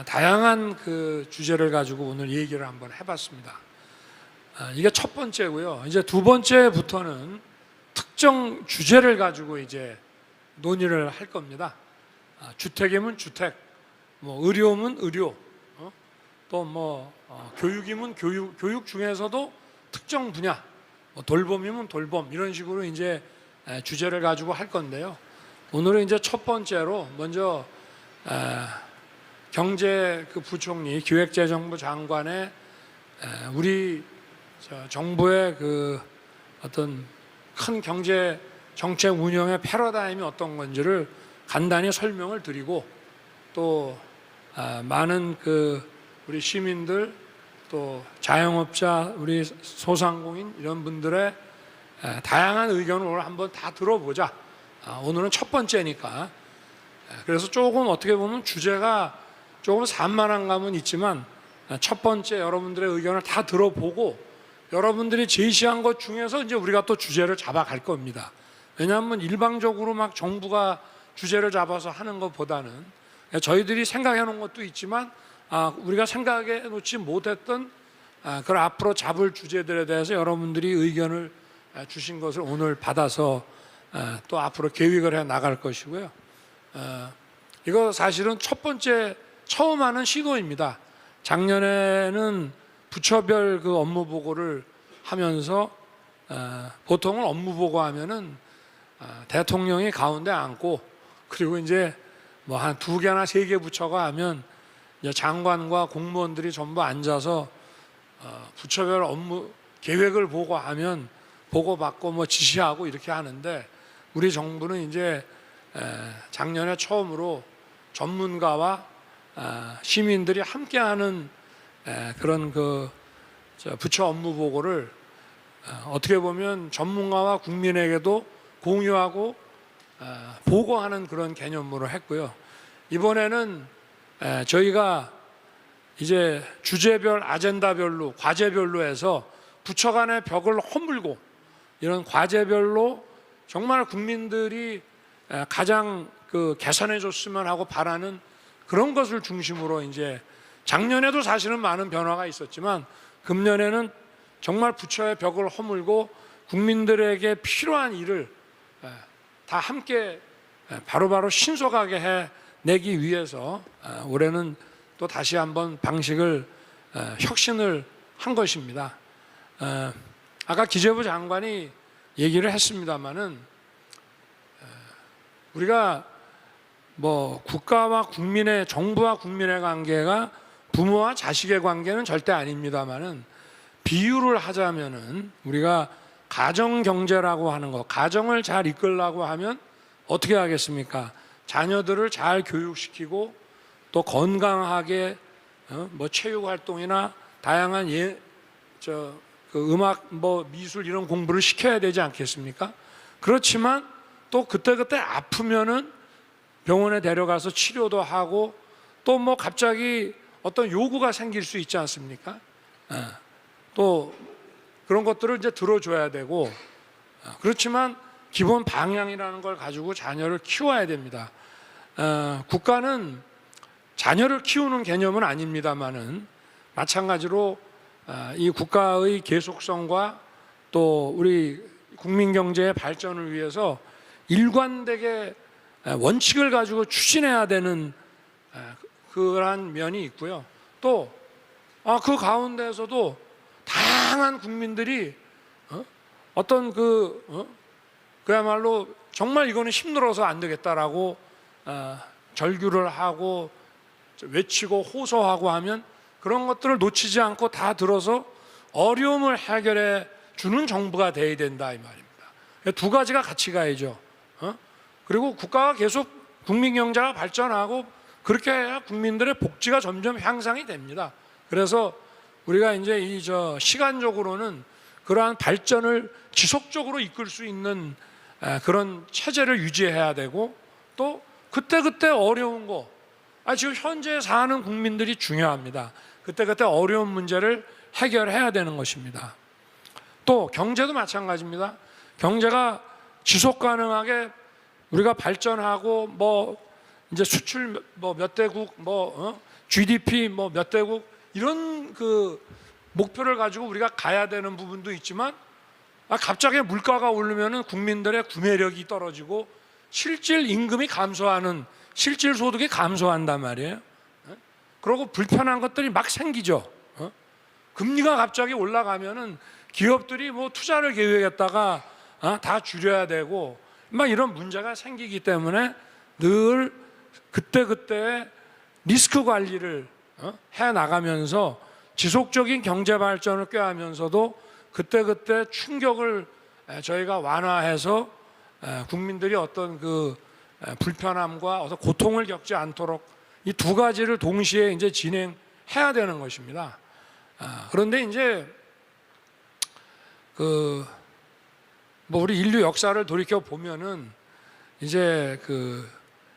다양한 그 주제를 가지고 오늘 얘기를 한번 해봤습니다. 이게 첫 번째고요. 이제 두 번째부터는 특정 주제를 가지고 이제 논의를 할 겁니다. 주택이면 주택, 뭐 의료면 의료, 또 뭐 교육이면 교육 중에서도 특정 분야, 뭐 돌봄이면 돌봄 이런 식으로 이제 주제를 가지고 할 건데요. 오늘은 이제 첫 번째로 먼저 경제 그 부총리, 기획재정부 장관의 우리 정부의 그 어떤 큰 경제 정책 운영의 패러다임이 어떤 건지를 간단히 설명을 드리고 또 많은 그 우리 시민들 또 자영업자, 우리 소상공인 이런 분들의 다양한 의견을 오늘 한번 다 들어보자. 오늘은 첫 번째니까. 그래서 조금 어떻게 보면 주제가 조금 산만한 감은 있지만 첫 번째 여러분들의 의견을 다 들어보고 여러분들이 제시한 것 중에서 이제 우리가 또 주제를 잡아갈 겁니다. 왜냐하면 일방적으로 막 정부가 주제를 잡아서 하는 것보다는 저희들이 생각해 놓은 것도 있지만 우리가 생각해 놓지 못했던 그걸 앞으로 잡을 주제들에 대해서 여러분들이 의견을 주신 것을 오늘 받아서 또 앞으로 계획을 해 나갈 것이고요. 이거 사실은 첫 번째 처음 하는 시도입니다. 작년에는 부처별 그 업무 보고를 하면서 보통은 업무 보고하면은 대통령이 가운데 앉고 그리고 이제 뭐 한 2개나 3개 부처가 하면 이제 장관과 공무원들이 전부 앉아서 부처별 업무 계획을 보고하면 보고받고 뭐 지시하고 이렇게 하는데 우리 정부는 이제 작년에 처음으로 전문가와 시민들이 함께하는 그런 그 부처 업무 보고를 어떻게 보면 전문가와 국민에게도 공유하고 보고하는 그런 개념으로 했고요. 이번에는 저희가 이제 주제별, 아젠다별로, 과제별로 해서 부처 간의 벽을 허물고 이런 과제별로 정말 국민들이 가장 그 개선해 줬으면 하고 바라는 그런 것을 중심으로 이제 작년에도 사실은 많은 변화가 있었지만 금년에는 정말 부처의 벽을 허물고 국민들에게 필요한 일을 다 함께 바로바로 신속하게 해내기 위해서 올해는 또 다시 한번 방식을 혁신을 한 것입니다. 아까 기재부 장관이 얘기를 했습니다마는 우리가 뭐 국가와 국민의 정부와 국민의 관계가 부모와 자식의 관계는 절대 아닙니다마는 비유를 하자면은 우리가 가정 경제라고 하는 거, 가정을 잘 이끌려고 하면 어떻게 하겠습니까? 자녀들을 잘 교육시키고 또 건강하게 뭐 체육 활동이나 다양한 그 음악 뭐 미술 이런 공부를 시켜야 되지 않겠습니까? 그렇지만 또 그때그때 아프면은 병원에 데려가서 치료도 하고 또 뭐 갑자기 어떤 요구가 생길 수 있지 않습니까? 또 그런 것들을 이제 들어줘야 되고 그렇지만 기본 방향이라는 걸 가지고 자녀를 키워야 됩니다. 국가는 자녀를 키우는 개념은 아닙니다만은 마찬가지로 이 국가의 계속성과 또 우리 국민 경제의 발전을 위해서 일관되게 원칙을 가지고 추진해야 되는 그러한 면이 있고요. 또 그 가운데에서도 다양한 국민들이 어떤 그야말로 정말 이거는 힘들어서 안 되겠다라고 절규를 하고 외치고 호소하고 하면 그런 것들을 놓치지 않고 다 들어서 어려움을 해결해 주는 정부가 돼야 된다 이 말입니다. 두 가지가 같이 가야죠. 그리고 국가가 계속 국민 경제가 발전하고 그렇게 해야 국민들의 복지가 점점 향상이 됩니다. 그래서 우리가 이제 시간적으로는 그러한 발전을 지속적으로 이끌 수 있는 그런 체제를 유지해야 되고 또 그때그때 어려운 거 지금 현재 사는 국민들이 중요합니다. 그때그때 어려운 문제를 해결해야 되는 것입니다. 또 경제도 마찬가지입니다. 경제가 지속 가능하게 우리가 발전하고 뭐 이제 수출 뭐 몇 대국 GDP 뭐 몇 대국 이런 그 목표를 가지고 우리가 가야 되는 부분도 있지만 갑자기 물가가 오르면은 국민들의 구매력이 떨어지고 실질 임금이 감소하는, 실질 소득이 감소한단 말이에요. 그리고 불편한 것들이 막 생기죠. 금리가 갑자기 올라가면은 기업들이 뭐 투자를 계획했다가 다 줄여야 되고 막 이런 문제가 생기기 때문에 늘 그때그때 리스크 관리를 해 나가면서 지속적인 경제 발전을 꾀하면서도 그때그때 충격을 저희가 완화해서 국민들이 어떤 그 불편함과 어떤 고통을 겪지 않도록 이 두 가지를 동시에 이제 진행해야 되는 것입니다. 그런데 이제 그 뭐 우리 인류 역사를 돌이켜 보면은 이제 그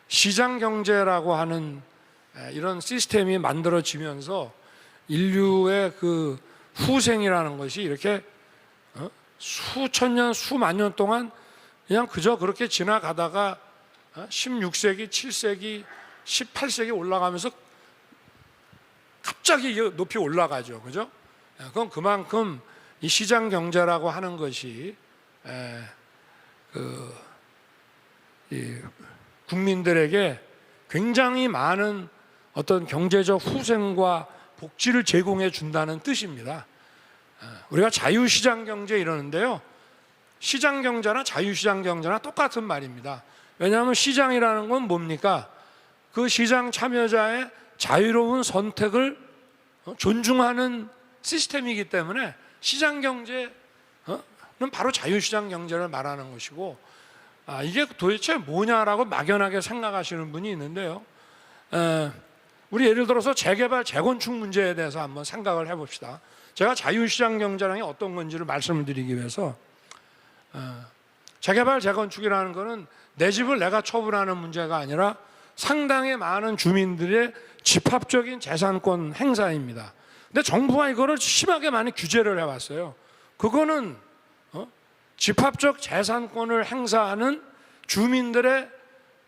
시장 경제라고 하는 이런 시스템이 만들어지면서 인류의 그 후생이라는 것이 이렇게 수천 년, 수만 년 동안 그냥 그저 그렇게 지나가다가 16세기, 7세기, 18세기 올라가면서 갑자기 높이 올라가죠. 그죠? 그건 그만큼 이 시장 경제라고 하는 것이 이 국민들에게 굉장히 많은 어떤 경제적 후생과 복지를 제공해 준다는 뜻입니다. 우리가 자유시장 경제 이러는데요. 시장 경제나 자유시장 경제나 똑같은 말입니다. 왜냐하면 시장이라는 건 뭡니까? 그 시장 참여자의 자유로운 선택을 존중하는 시스템이기 때문에 시장 경제는 바로 자유시장 경제를 말하는 것이고, 이게 도대체 뭐냐라고 막연하게 생각하시는 분이 있는데요. 우리 예를 들어서 재개발, 재건축 문제에 대해서 한번 생각을 해봅시다. 제가 자유시장 경제라는 게 어떤 건지를 말씀을 드리기 위해서 재개발, 재건축이라는 것은 내 집을 내가 처분하는 문제가 아니라 상당히 많은 주민들의 집합적인 재산권 행사입니다. 근데 정부가 이거를 심하게 많이 규제를 해왔어요. 그거는 집합적 재산권을 행사하는 주민들의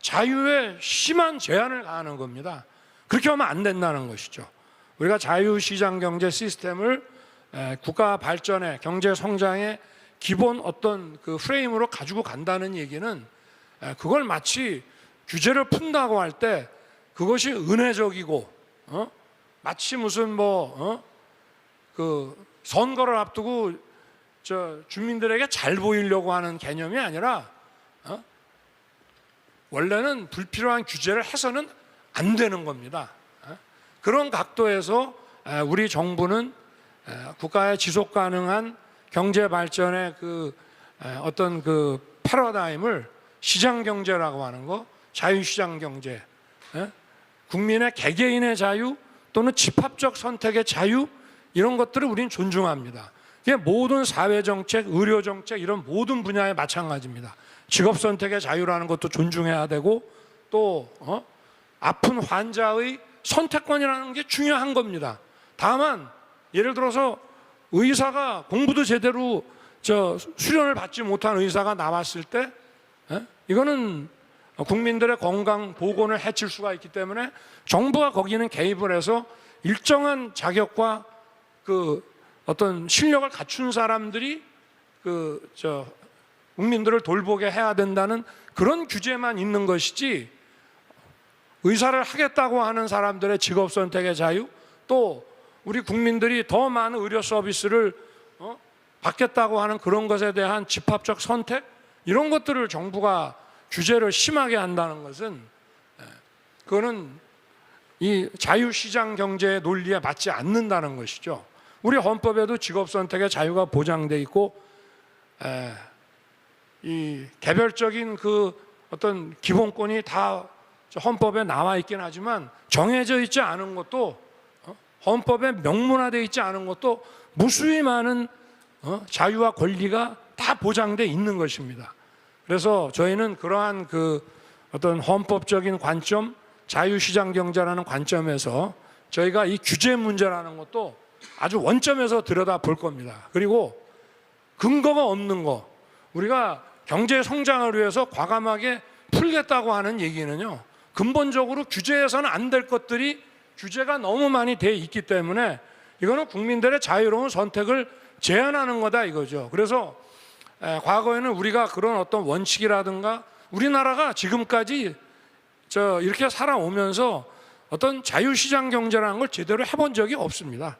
자유에 심한 제한을 가하는 겁니다. 그렇게 하면 안 된다는 것이죠. 우리가 자유시장 경제 시스템을 국가 발전의, 경제 성장의 기본 어떤 그 프레임으로 가지고 간다는 얘기는 그걸 마치 규제를 푼다고 할 때 그것이 은혜적이고 마치 무슨 그 선거를 앞두고 주민들에게 잘 보이려고 하는 개념이 아니라 원래는 불필요한 규제를 해서는 안 되는 겁니다. 그런 각도에서 우리 정부는 국가의 지속 가능한 경제 발전의 그 어떤 그 패러다임을 시장 경제라고 하는 거, 자유시장 경제, 국민의 개개인의 자유 또는 집합적 선택의 자유, 이런 것들을 우리는 존중합니다. 이게 모든 사회정책, 의료정책 이런 모든 분야에 마찬가지입니다. 직업선택의 자유라는 것도 존중해야 되고 또 아픈 환자의 선택권이라는 게 중요한 겁니다. 다만 예를 들어서 의사가 공부도 제대로 수련을 받지 못한 의사가 나왔을 때 이거는 국민들의 건강 보건을 해칠 수가 있기 때문에 정부가 거기는 개입을 해서 일정한 자격과 그 어떤 실력을 갖춘 사람들이 국민들을 돌보게 해야 된다는 그런 규제만 있는 것이지, 의사를 하겠다고 하는 사람들의 직업 선택의 자유, 또 우리 국민들이 더 많은 의료 서비스를 받겠다고 하는 그런 것에 대한 집합적 선택, 이런 것들을 정부가 규제를 심하게 한다는 것은 그거는 이 자유시장 경제의 논리에 맞지 않는다는 것이죠. 우리 헌법에도 직업 선택의 자유가 보장돼 있고 이 개별적인 그 어떤 기본권이 다 헌법에 나와 있긴 하지만 정해져 있지 않은 것도, 헌법에 명문화되어 있지 않은 것도 무수히 많은 자유와 권리가 다 보장돼 있는 것입니다. 그래서 저희는 그러한 그 어떤 헌법적인 관점, 자유시장 경제라는 관점에서 저희가 이 규제 문제라는 것도 아주 원점에서 들여다 볼 겁니다. 그리고 근거가 없는 거, 우리가 경제 성장을 위해서 과감하게 풀겠다고 하는 얘기는요, 근본적으로 규제해서는 안 될 것들이 규제가 너무 많이 돼 있기 때문에 이거는 국민들의 자유로운 선택을 제한하는 거다 이거죠. 그래서 과거에는 우리가 그런 어떤 원칙이라든가 우리나라가 지금까지 이렇게 살아오면서 어떤 자유시장 경제라는 걸 제대로 해본 적이 없습니다.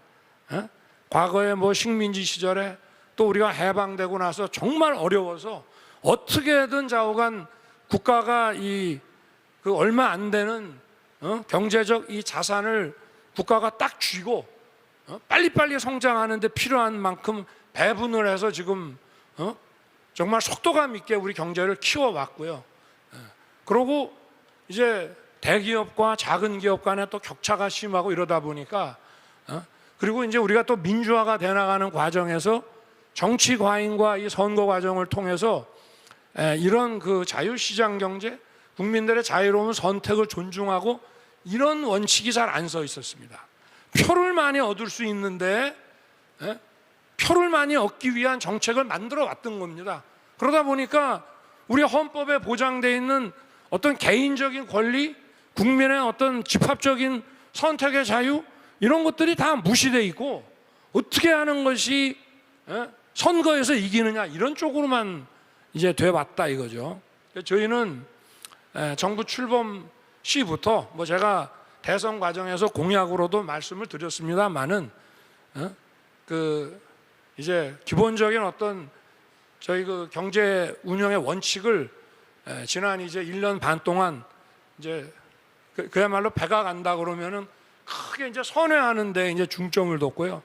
과거에 뭐 식민지 시절에 또 우리가 해방되고 나서 정말 어려워서 어떻게든 좌우간 국가가 그 얼마 안 되는 경제적 이 자산을 국가가 딱 쥐고 빨리빨리 성장하는데 필요한 만큼 배분을 해서 지금 정말 속도감 있게 우리 경제를 키워왔고요. 그러고 이제 대기업과 작은 기업 간에 또 격차가 심하고 이러다 보니까 그리고 이제 우리가 또 민주화가 돼 나가는 과정에서 정치 과잉과 이 선거 과정을 통해서 이런 그 자유시장 경제, 국민들의 자유로운 선택을 존중하고 이런 원칙이 잘 안 서 있었습니다. 표를 많이 얻을 수 있는데 표를 많이 얻기 위한 정책을 만들어 왔던 겁니다. 그러다 보니까 우리 헌법에 보장되어 있는 어떤 개인적인 권리, 국민의 어떤 집합적인 선택의 자유 이런 것들이 다 무시돼 있고 어떻게 하는 것이 선거에서 이기느냐 이런 쪽으로만 이제 돼 왔다 이거죠. 저희는 정부 출범 시부터 뭐 제가 대선 과정에서 공약으로도 말씀을 드렸습니다만은 그 이제 기본적인 어떤 저희 그 경제 운영의 원칙을 지난 이제 1년 반 동안 이제 그야말로 배가 간다 그러면은 크게 이제 선회하는 데 이제 중점을 뒀고요.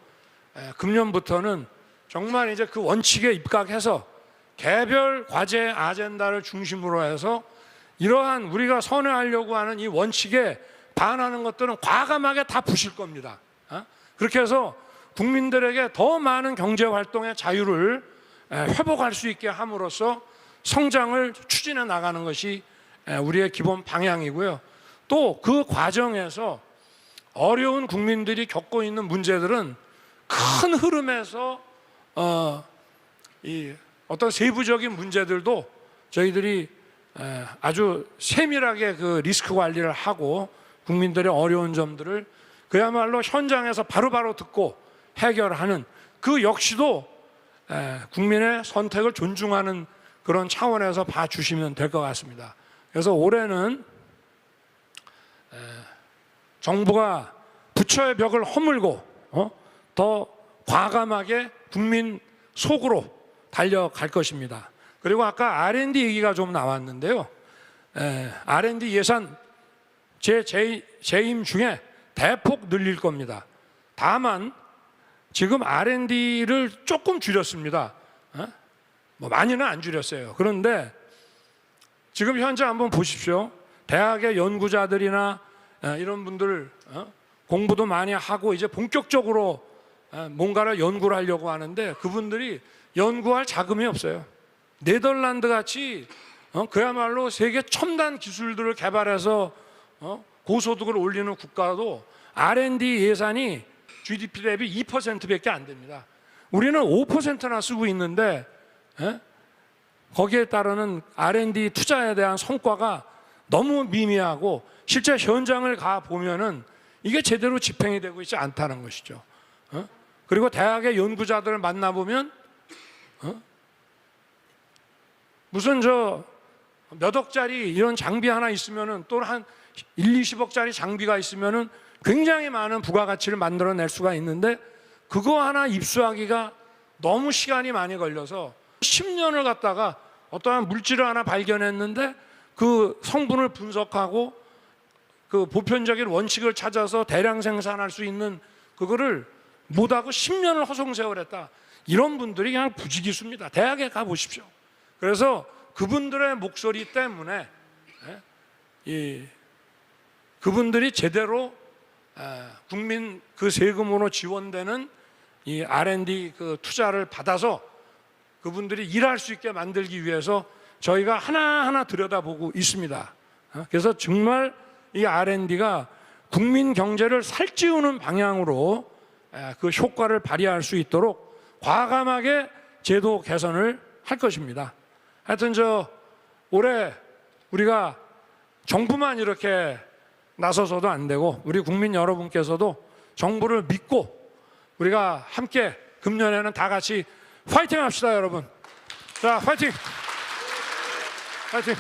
금년부터는 정말 이제 그 원칙에 입각해서 개별 과제 아젠다를 중심으로 해서 이러한 우리가 선회하려고 하는 이 원칙에 반하는 것들은 과감하게 다 부실 겁니다. 그렇게 해서 국민들에게 더 많은 경제 활동의 자유를 회복할 수 있게 함으로써 성장을 추진해 나가는 것이 우리의 기본 방향이고요. 또 그 과정에서 어려운 국민들이 겪고 있는 문제들은 큰 흐름에서 이 어떤 세부적인 문제들도 저희들이 아주 세밀하게 그 리스크 관리를 하고 국민들의 어려운 점들을 그야말로 현장에서 바로바로 듣고 해결하는 그 역시도 국민의 선택을 존중하는 그런 차원에서 봐주시면 될 것 같습니다. 그래서 올해는 정부가 부처의 벽을 허물고 더 과감하게 국민 속으로 달려갈 것입니다. 그리고 아까 R&D 얘기가 좀 나왔는데요. R&D 예산 제 재임 중에 대폭 늘릴 겁니다. 다만 지금 R&D를 조금 줄였습니다. 뭐 많이는 안 줄였어요. 그런데 지금 현재 한번 보십시오. 대학의 연구자들이나 이런 분들 공부도 많이 하고 이제 본격적으로 뭔가를 연구를 하려고 하는데 그분들이 연구할 자금이 없어요. 네덜란드 같이 그야말로 세계 첨단 기술들을 개발해서 고소득을 올리는 국가도 R&D 예산이 GDP 대비 2%밖에 안 됩니다. 우리는 5%나 쓰고 있는데 거기에 따르는 R&D 투자에 대한 성과가 너무 미미하고 실제 현장을 가 보면은 이게 제대로 집행이 되고 있지 않다는 것이죠. 그리고 대학의 연구자들을 만나보면 무슨 몇 억짜리 이런 장비 하나 있으면은 또 한 1, 20억짜리 장비가 있으면은 굉장히 많은 부가가치를 만들어낼 수가 있는데 그거 하나 입수하기가 너무 시간이 많이 걸려서 10년을 갖다가 어떠한 물질을 하나 발견했는데 그 성분을 분석하고 그 보편적인 원칙을 찾아서 대량 생산할 수 있는 그거를 못하고 10년을 허송세월했다. 이런 분들이 그냥 부지기수입니다. 대학에 가보십시오. 그래서 그분들의 목소리 때문에 그분들이 제대로 국민 그 세금으로 지원되는 이 R&D 그 투자를 받아서 그분들이 일할 수 있게 만들기 위해서 저희가 하나하나 들여다보고 있습니다. 그래서 정말 이 R&D가 국민 경제를 살찌우는 방향으로 그 효과를 발휘할 수 있도록 과감하게 제도 개선을 할 것입니다. 하여튼 올해 우리가 정부만 이렇게 나서서도 안 되고 우리 국민 여러분께서도 정부를 믿고 우리가 함께 금년에는 다 같이 파이팅 합시다, 여러분. 자, 파이팅! 파이팅!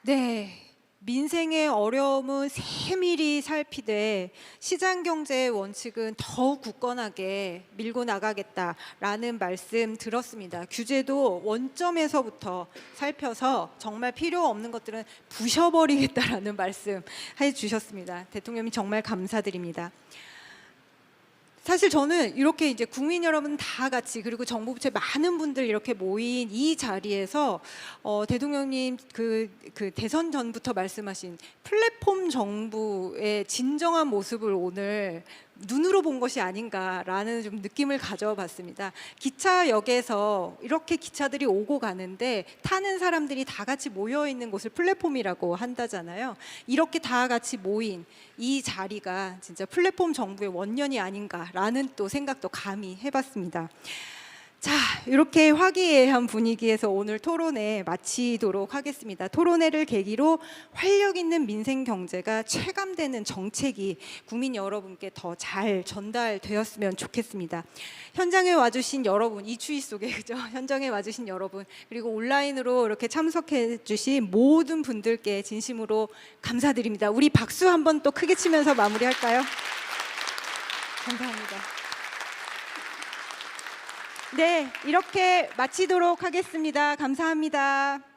네. 민생의 어려움은 세밀히 살피되 시장 경제의 원칙은 더욱 굳건하게 밀고 나가겠다라는 말씀 들었습니다. 규제도 원점에서부터 살펴서 정말 필요 없는 것들은 부셔버리겠다라는 말씀 해주셨습니다. 대통령님 정말 감사드립니다. 사실 저는 이렇게 이제 국민 여러분 다 같이 그리고 정부 부처 많은 분들 이렇게 모인 이 자리에서 대통령님 그 대선 전부터 말씀하신 플랫폼 정부의 진정한 모습을 오늘 눈으로 본 것이 아닌가라는 좀 느낌을 가져봤습니다. 기차역에서 이렇게 기차들이 오고 가는데 타는 사람들이 다 같이 모여 있는 곳을 플랫폼이라고 한다잖아요. 이렇게 다 같이 모인 이 자리가 진짜 플랫폼 정부의 원년이 아닌가라는 또 생각도 감히 해봤습니다. 자, 이렇게 화기애애한 분위기에서 오늘 토론회 마치도록 하겠습니다. 토론회를 계기로 활력 있는 민생 경제가 체감되는 정책이 국민 여러분께 더 잘 전달되었으면 좋겠습니다. 현장에 와주신 여러분, 이 추위 속에 그죠? 현장에 와주신 여러분, 그리고 온라인으로 이렇게 참석해주신 모든 분들께 진심으로 감사드립니다. 우리 박수 한번 또 크게 치면서 마무리할까요? 감사합니다. 네, 이렇게 마치도록 하겠습니다. 감사합니다.